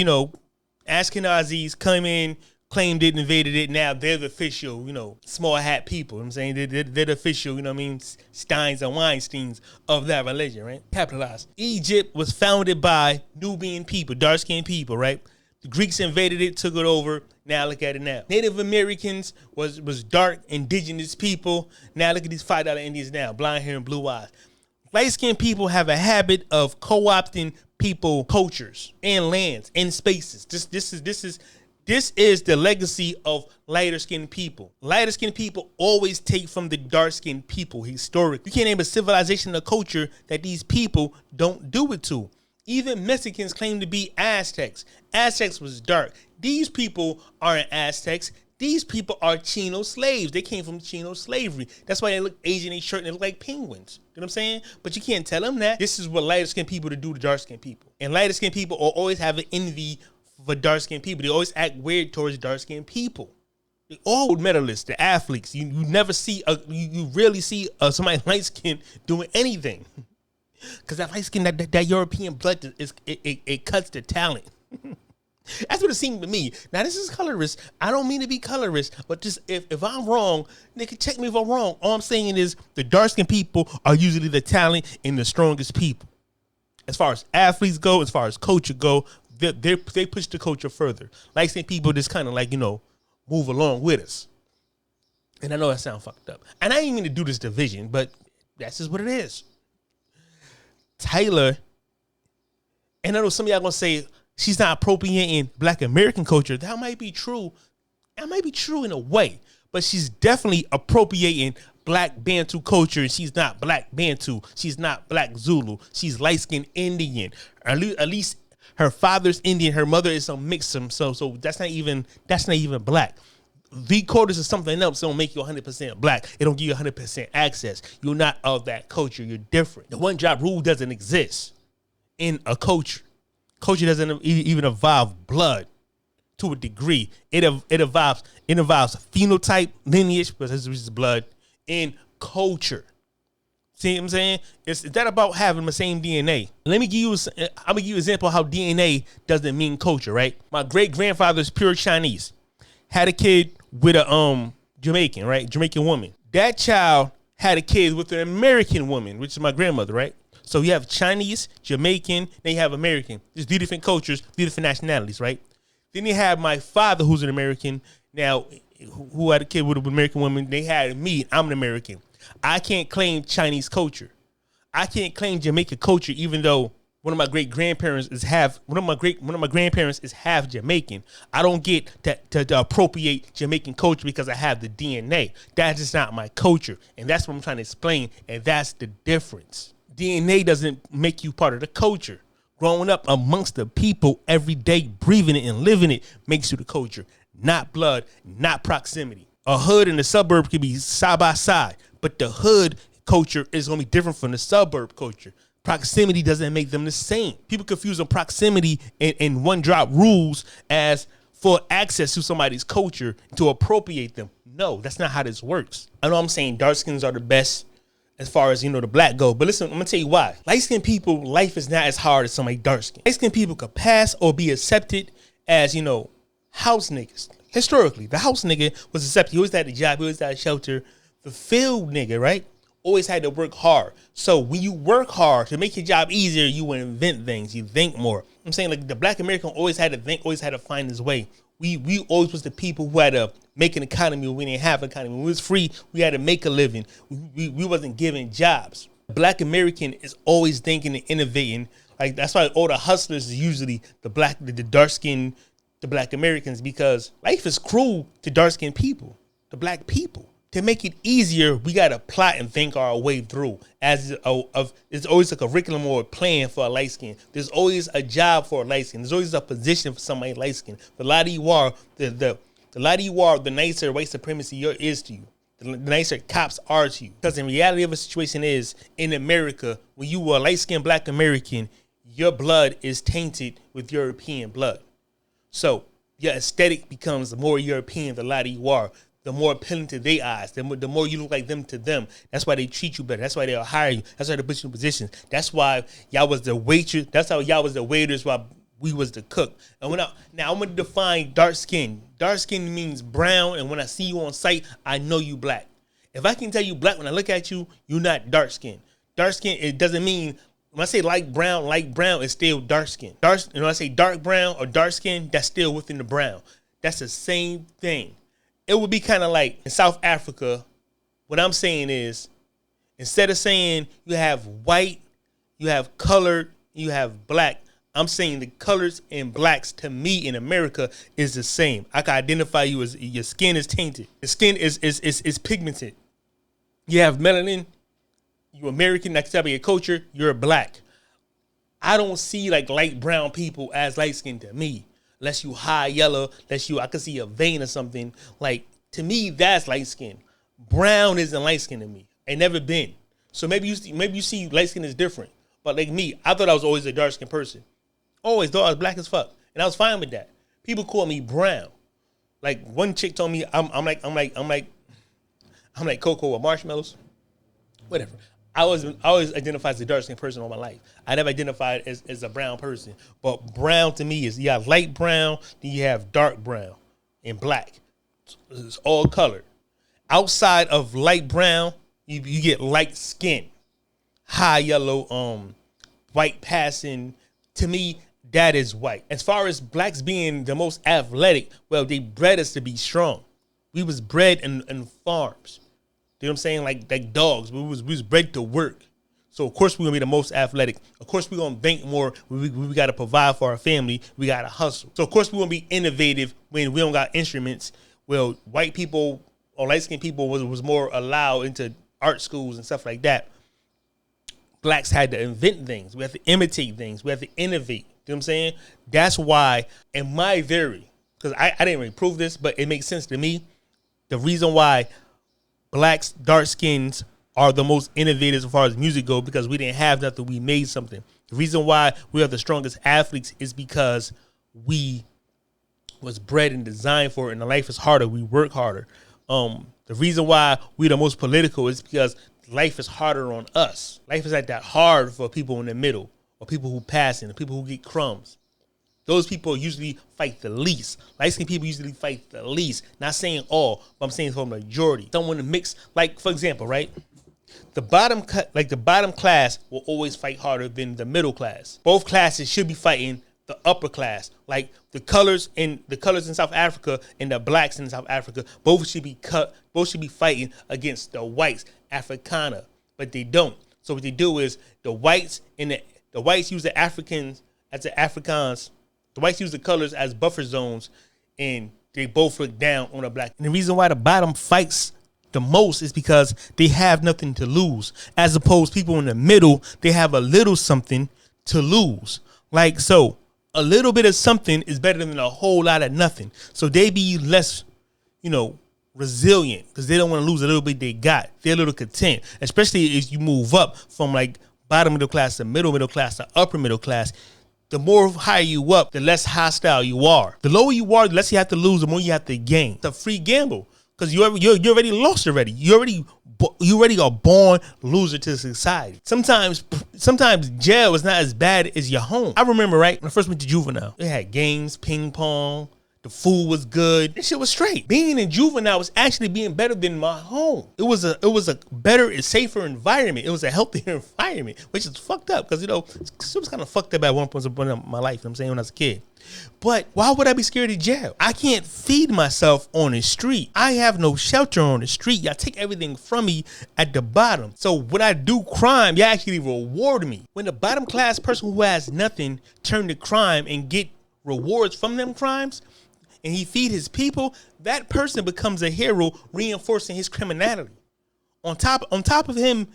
Ashkenazis come in, claimed it, invaded it. Now they're the official, small hat people. You know what I'm saying they're the official, Steins and Weinsteins of that religion, right? Capitalized. Egypt was founded by Nubian people, dark-skinned people, right? The Greeks invaded it, took it over. Now look at it now. Native Americans was dark, indigenous people. Now look at these $5 Indians now, blonde hair and blue eyes. Light-skinned people have a habit of co-opting people cultures and lands and spaces. This is the legacy of lighter-skinned people. Lighter-skinned people always take from the dark-skinned people historically. You can't name a civilization or culture that these people don't do it to. Even Mexicans claim to be Aztecs. Aztecs was dark. These people aren't Aztecs. These people are Chino slaves. They came from Chino slavery. That's why they look Asian in shirt and they look like penguins. You know what I'm saying? But you can't tell them that. This is what lighter-skinned people do to dark-skinned people. And lighter-skinned people always have an envy for dark-skinned people. They always act weird towards dark-skinned people. They all medalists, the athletes. You never see, you rarely see somebody light-skinned doing anything. Because that light-skin, that European blood, it cuts the talent. That's what it seemed to me. Now, this is colorist. I don't mean to be colorist, but just if I'm wrong, they can check me if I'm wrong. All I'm saying is the dark-skinned people are usually the talent and the strongest people. As far as athletes go, as far as culture go, they push the culture further. Light-skinned people just kind of move along with us. And I know that sounds fucked up. And I didn't mean to do this division, but that's just what it is. Tyler, and I know some of y'all gonna say she's not appropriating Black American culture. That might be true. That might be true in a way, but she's definitely appropriating Black Bantu culture, and she's not Black Bantu. She's not Black Zulu. She's light-skinned Indian. At least her father's Indian. Her mother is some mix. So that's not even Black. The quarters is something else. It don't make you 100% Black. It don't give you 100% access. You're not of that culture. You're different. The one-job rule doesn't exist in a culture. Culture doesn't even involve blood to a degree. It involves phenotype, lineage, because this is blood, and culture. See what I'm saying? It's that about having the same DNA. I'm gonna give you an example of how DNA doesn't mean culture, right? My great-grandfather's pure Chinese. Had a kid with a Jamaican, right? Jamaican woman. That child had a kid with an American woman, which is my grandmother, right? So you have Chinese, Jamaican, then you have American. There's 3 different cultures, 3 different nationalities, right? Then you have my father, who's an American, now, who had a kid with an American woman. They had me. I'm an American. I can't claim Chinese culture. I can't claim Jamaican culture, even though one of my great grandparents is half Jamaican. I don't get to appropriate Jamaican culture because I have the DNA. That's just not my culture, and that's what I'm trying to explain. And that's the difference. DNA doesn't make you part of the culture. Growing up amongst the people every day, breathing it and living it makes you the culture. Not blood, not proximity. A hood and a suburb can be side by side, but the hood culture is going to be different from the suburb culture. Proximity doesn't make them the same. People confuse on proximity and one drop rules as for access to somebody's culture to appropriate them. No, that's not how this works. I know I'm saying dark skins are the best as far as, the black go. But listen, I'm going to tell you why. Light-skinned people, life is not as hard as somebody dark-skinned. Light-skinned people could pass or be accepted as, house niggas. Historically, the house nigga was accepted. He always had a job. He always had a shelter. The field nigga, right, always had to work hard. So when you work hard to make your job easier, you would invent things. You think more. I'm saying, like, the black American always had to think, always had to find his way. We always was the people who had to make an economy when we didn't have an economy. When we was free, we had to make a living. We wasn't given jobs. Black American is always thinking and innovating. Like, that's why all the hustlers is usually the dark skinned, the black Americans, because life is cruel to dark skinned people, the black people. To make it easier, we got to plot and think our way through. There's always a curriculum or a plan for a light skin. There's always a job for a light skin. There's always a position for somebody light skin. The lighter you are, the lighter you are, the nicer white supremacy is to you. The nicer cops are to you. Because the reality of a situation is, in America, when you are a light skinned black American, your blood is tainted with European blood. So your aesthetic becomes more European the lighter you are. The more appealing to their eyes, the more you look like them to them. That's why they treat you better. That's why they'll hire you. That's why they put you in positions. That's why y'all was the waitress. That's how y'all was the waiters while we was the cook. And now I'm going to define dark skin. Dark skin means brown, and when I see you on sight, I know you black. If I can tell you black when I look at you, you're not dark skin. Dark skin, it doesn't mean, when I say light brown, it's still dark skin. When I say dark brown or dark skin, that's still within the brown. That's the same thing. It would be kind of like in South Africa, what I'm saying is, instead of saying you have white, you have colored, you have black, I'm saying the colors and blacks to me in America is the same. I can identify you as your skin is tainted. The skin is pigmented. You have melanin, you're American, that's type of your culture, you're black. I don't see like light brown people as light skinned to me. Unless you high yellow, I can see a vein or something. Like, to me, that's light skin. Brown isn't light skin to me. Ain't never been. So maybe you see light skin is different. But like me, I thought I was always a dark skinned person. Always thought I was black as fuck. And I was fine with that. People call me brown. Like, one chick told me I'm like cocoa or marshmallows. Whatever. I always identified as a dark skinned person all my life. I never identified as a brown person. But brown to me is, you have light brown, then you have dark brown and black. It's all colored. Outside of light brown, you get light skin. High yellow, white passing. To me, that is white. As far as blacks being the most athletic, well, they bred us to be strong. We was bred in farms. You know what I'm saying? Like dogs. We was bred to work. So, of course, we're going to be the most athletic. Of course, we're going to think more. We got to provide for our family. We got to hustle. So, of course, we're going to be innovative when we don't got instruments. Well, white people or light-skinned people was more allowed into art schools and stuff like that. Blacks had to invent things. We have to imitate things. We have to innovate. You know what I'm saying? That's why, in my theory, because I didn't really prove this, but it makes sense to me, the reason why blacks, dark skins are the most innovative as far as music go, because we didn't have nothing, we made something. The reason why we are the strongest athletes is because we was bred and designed for it, and the life is harder. We work harder. The reason why we're the most political is because life is harder on us. Life is like that hard for people in the middle, or people who pass in, the people who get crumbs. Those people usually fight the least. Light-skinned people usually fight the least. Not saying all, but I'm saying for the majority. Someone to mix, like, for example, right? The bottom class will always fight harder than the middle class. Both classes should be fighting the upper class. Like the colors in South Africa and the blacks in South Africa, both should be fighting against the whites, Africana, but they don't. So what they do is the whites and The whites use the Africans as the Afrikaans. The whites use the colors as buffer zones, and they both look down on the black. And the reason why the bottom fights the most is because they have nothing to lose. As opposed people in the middle, they have a little something to lose. Like, so a little bit of something is better than a whole lot of nothing. So they be less, resilient, because they don't want to lose a little bit they got. They're a little content, especially if you move up from like bottom middle class to middle class to upper middle class. The more higher you up, the less hostile you are. The lower you are, the less you have to lose, the more you have to gain. It's a free gamble, because you already lost already. You already are born loser to society. Sometimes jail is not as bad as your home. I remember, right, when I first went to juvenile, they had games, ping pong. The food was good. This shit was straight. Being in juvenile was actually being better than my home. It was a better and safer environment. It was a healthier environment, which is fucked up, because it was kind of fucked up at one point in my life. I'm saying, when I was a kid. But why would I be scared of jail? I can't feed myself on the street. I have no shelter on the street. Y'all take everything from me at the bottom. So when I do crime, y'all actually reward me. When the bottom class person who has nothing turn to crime and get rewards from them crimes, and he feed his people, that person becomes a hero, reinforcing his criminality. On top of him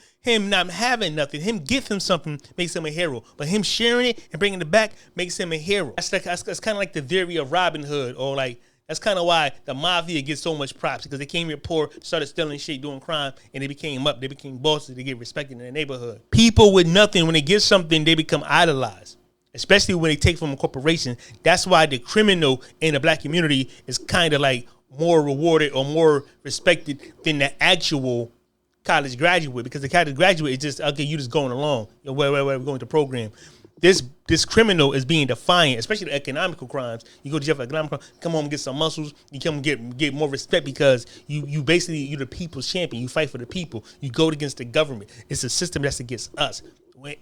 not having nothing, him giving him something makes him a hero. But him sharing it and bringing it back makes him a hero. That's kind of like the theory of Robin Hood, or like, that's kind of why the mafia gets so much props, because they came here poor, started stealing shit, doing crime, and they became bosses, they get respected in the neighborhood. People with nothing, when they get something, they become idolized. Especially when they take from a corporation. That's why the criminal in the black community is kind of like more rewarded or more respected than the actual college graduate, because the college graduate is just, okay, you just going along. Where we're going to program. This criminal is being defiant, especially the economical crimes. You go to jail for economic crimes, come home and get some muscles. You come get more respect, because you're the people's champion. You fight for the people. You go against the government. It's a system that's against us.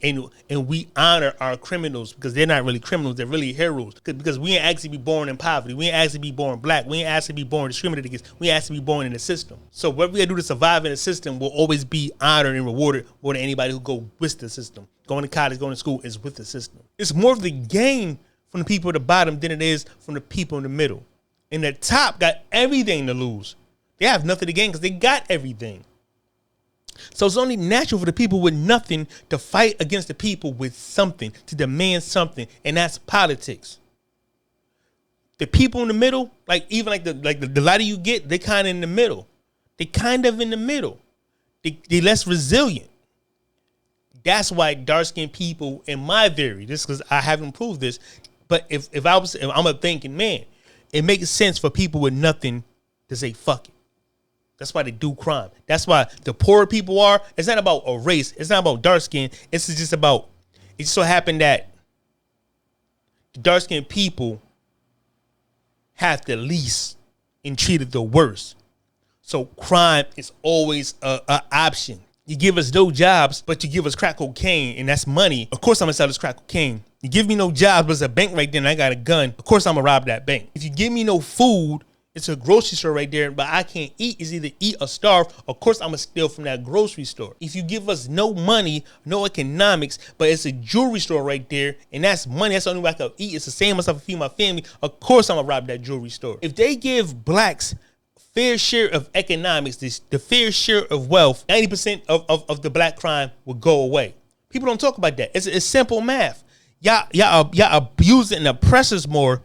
And we honor our criminals, because they're not really criminals, they're really heroes, because we ain't actually be born in poverty, we ain't actually be born black, we ain't actually be born discriminated against, we actually be born in the system. So what we gotta do to survive in the system will always be honored and rewarded more than anybody who go with the system. Going to college, going to school is with the system. It's more of the gain from the people at the bottom than it is from the people in the middle. And the top got everything to lose. They have nothing to gain because they got everything. So it's only natural for the people with nothing to fight against the people with something, to demand something, and that's politics. The people in the middle, the lighter you get, they kind of in the middle. They less resilient. That's why dark-skinned people, in my theory, this because I haven't proved this, but if I'm a thinking man, it makes sense for people with nothing to say fuck it. That's why they do crime. That's why the poorer people are. It's not about a race. It's not about dark skin. It's just about, it just so happened that the dark skinned people have the least and treated the worst. So crime is always an option. You give us no jobs, but you give us crack cocaine, and that's money. Of course I'm gonna sell this crack cocaine. You give me no jobs, but it's a bank right there and I got a gun. Of course I'm gonna rob that bank. If you give me no food, it's a grocery store right there, but I can't eat. It's either eat or starve. Of course, I'm going to steal from that grocery store. If you give us no money, no economics, but it's a jewelry store right there, and that's money, that's the only way I can eat. It's the same as I feed my family. Of course, I'm going to rob that jewelry store. If they give blacks fair share of economics, the fair share of wealth, 90% of the black crime will go away. People don't talk about that. It's simple math. Y'all abuse and oppress us more.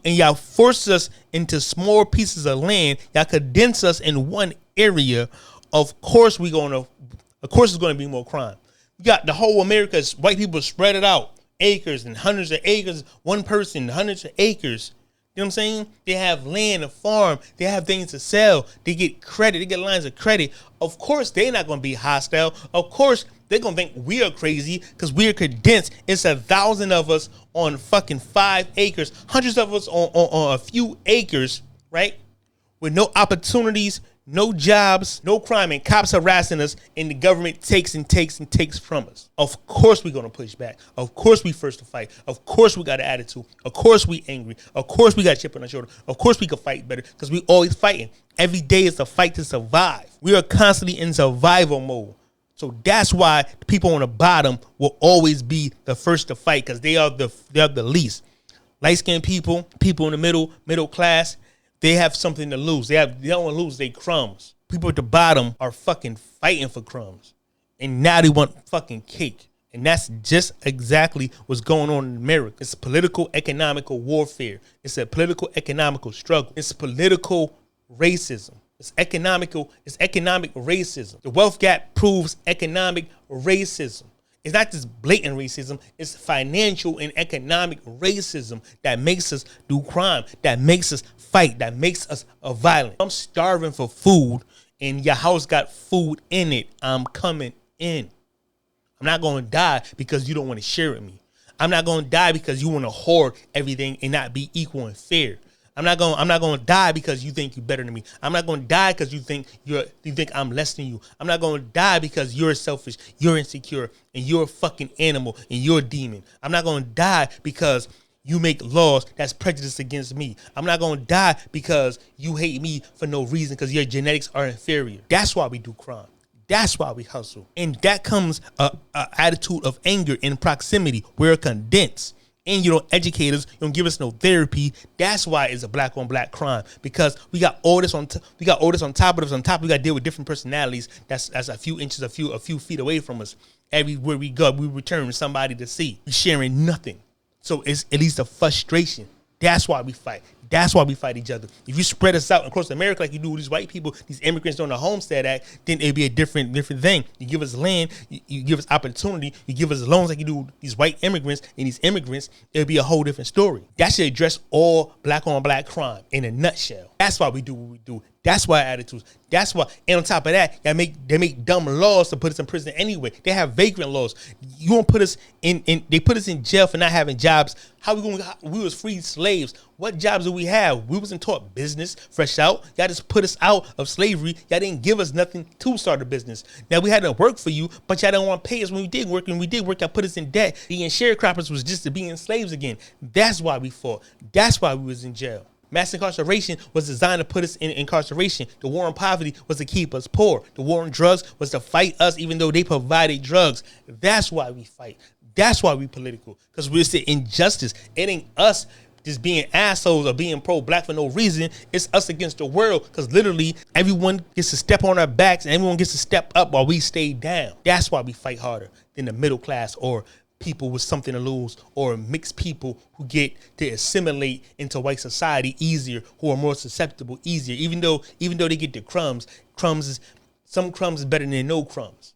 And y'all force us into small pieces of land. Y'all condense us in one area. Of course, it's going to be more crime. You got the whole America's white people spread it out, acres and hundreds of acres. One person, hundreds of acres. You know what I'm saying? They have land, a farm. They have things to sell. They get credit. They get lines of credit. Of course, they're not going to be hostile. Of course, they're going to think we are crazy because we are condensed. It's 1,000 of us on fucking 5 acres. Hundreds of us on a few acres, right? With no opportunities, no jobs, no crime, and cops harassing us, and the government takes and takes and takes from us. Of course we're going to push back. Of course we first to fight. Of course we got an attitude. Of course we angry. Of course we got a chip on our shoulder. Of course we can fight better because we always fighting. Every day is a fight to survive. We are constantly in survival mode. So that's why the people on the bottom will always be the first to fight, because they are the least. Light-skinned people, people in the middle class, they have something to lose. They don't want to lose their crumbs. People at the bottom are fucking fighting for crumbs. And now they want fucking cake. And that's just exactly what's going on in America. It's political, economical warfare. It's a political, economical struggle. It's political racism. It's economic racism. The wealth gap proves economic racism. It's not just blatant racism. It's financial and economic racism that makes us do crime, that makes us fight, that makes us violent. I'm starving for food and your house got food in it. I'm coming in. I'm not going to die because you don't want to share with me. I'm not going to die because you want to hoard everything and not be equal and fair. I'm not going to die because you think you're better than me. I'm not going to die because you think I'm less than you. I'm not going to die because you're selfish, you're insecure, and you're a fucking animal and you're a demon. I'm not going to die because you make laws that's prejudiced against me. I'm not going to die because you hate me for no reason because your genetics are inferior. That's why we do crime. That's why we hustle. And that comes a attitude of anger and proximity. We're condensed. And you don't educate us, you don't give us no therapy. That's why it's a black on black crime, because we got all this on top of us. On top, we got to deal with different personalities. That's a few inches, a few feet away from us. Everywhere we go, we return somebody to see. We're sharing nothing. So it's at least a frustration. That's why we fight. That's why we fight each other. If you spread us out across America like you do with these white people, these immigrants during the Homestead Act, then it'd be a different thing. You give us land, you give us opportunity, you give us loans like you do with these white immigrants and these immigrants, it'd be a whole different story. That should address all black on black crime in a nutshell. That's why we do what we do. That's why attitudes. That's why. And on top of that, they make dumb laws to put us in prison anyway. They have vagrant laws. You won't put us in. They put us in jail for not having jobs. How we going? We was freed slaves. What jobs do we have? We wasn't taught business fresh out. Y'all just put us out of slavery. Y'all didn't give us nothing to start a business. Now we had to work for you, but y'all don't want to pay us when we did work. When we did work, y'all put us in debt. Being sharecroppers was just to being slaves again. That's why we fought. That's why we was in jail. Mass incarceration was designed to put us in incarceration. The war on poverty was to keep us poor. The war on drugs was to fight us even though they provided drugs. That's why we fight. That's why we political. Because we're saying injustice. It ain't us just being assholes or being pro-black for no reason. It's us against the world, because literally everyone gets to step on our backs and everyone gets to step up while we stay down. That's why we fight harder than the middle class or people with something to lose, or mixed people who get to assimilate into white society easier, who are more susceptible easier. Even though they get the crumbs, some crumbs is better than no crumbs.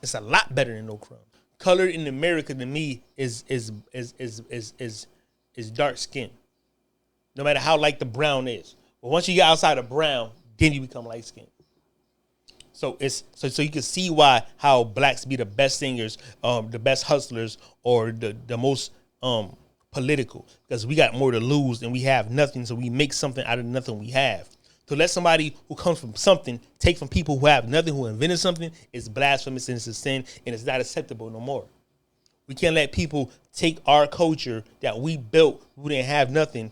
It's a lot better than no crumbs. Color in America to me is dark skin. No matter how light the brown is. But once you get outside of brown, then you become light skinned. So so you can see how blacks be the best singers, the best hustlers, or the most political, because we got more to lose and we have nothing, so we make something out of nothing we have. To let somebody who comes from something take from people who have nothing, who invented something, is blasphemous and it's a sin, and it's not acceptable no more. We can't let people take our culture that we built, who didn't have nothing.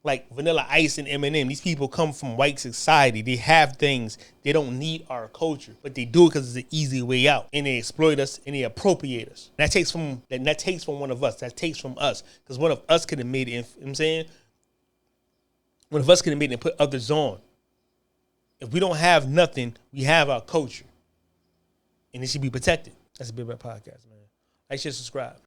Like Vanilla Ice and Eminem, these people come from white society. They have things. They don't need our culture, but they do it because it's an easy way out. And they exploit us and they appropriate us. That takes from one of us. That takes from us, because one of us could have made it. You know what I'm saying? One of us could have made it and put others on. If we don't have nothing, we have our culture, and it should be protected. That's a Big Bad Podcast, man. Like, share, subscribe.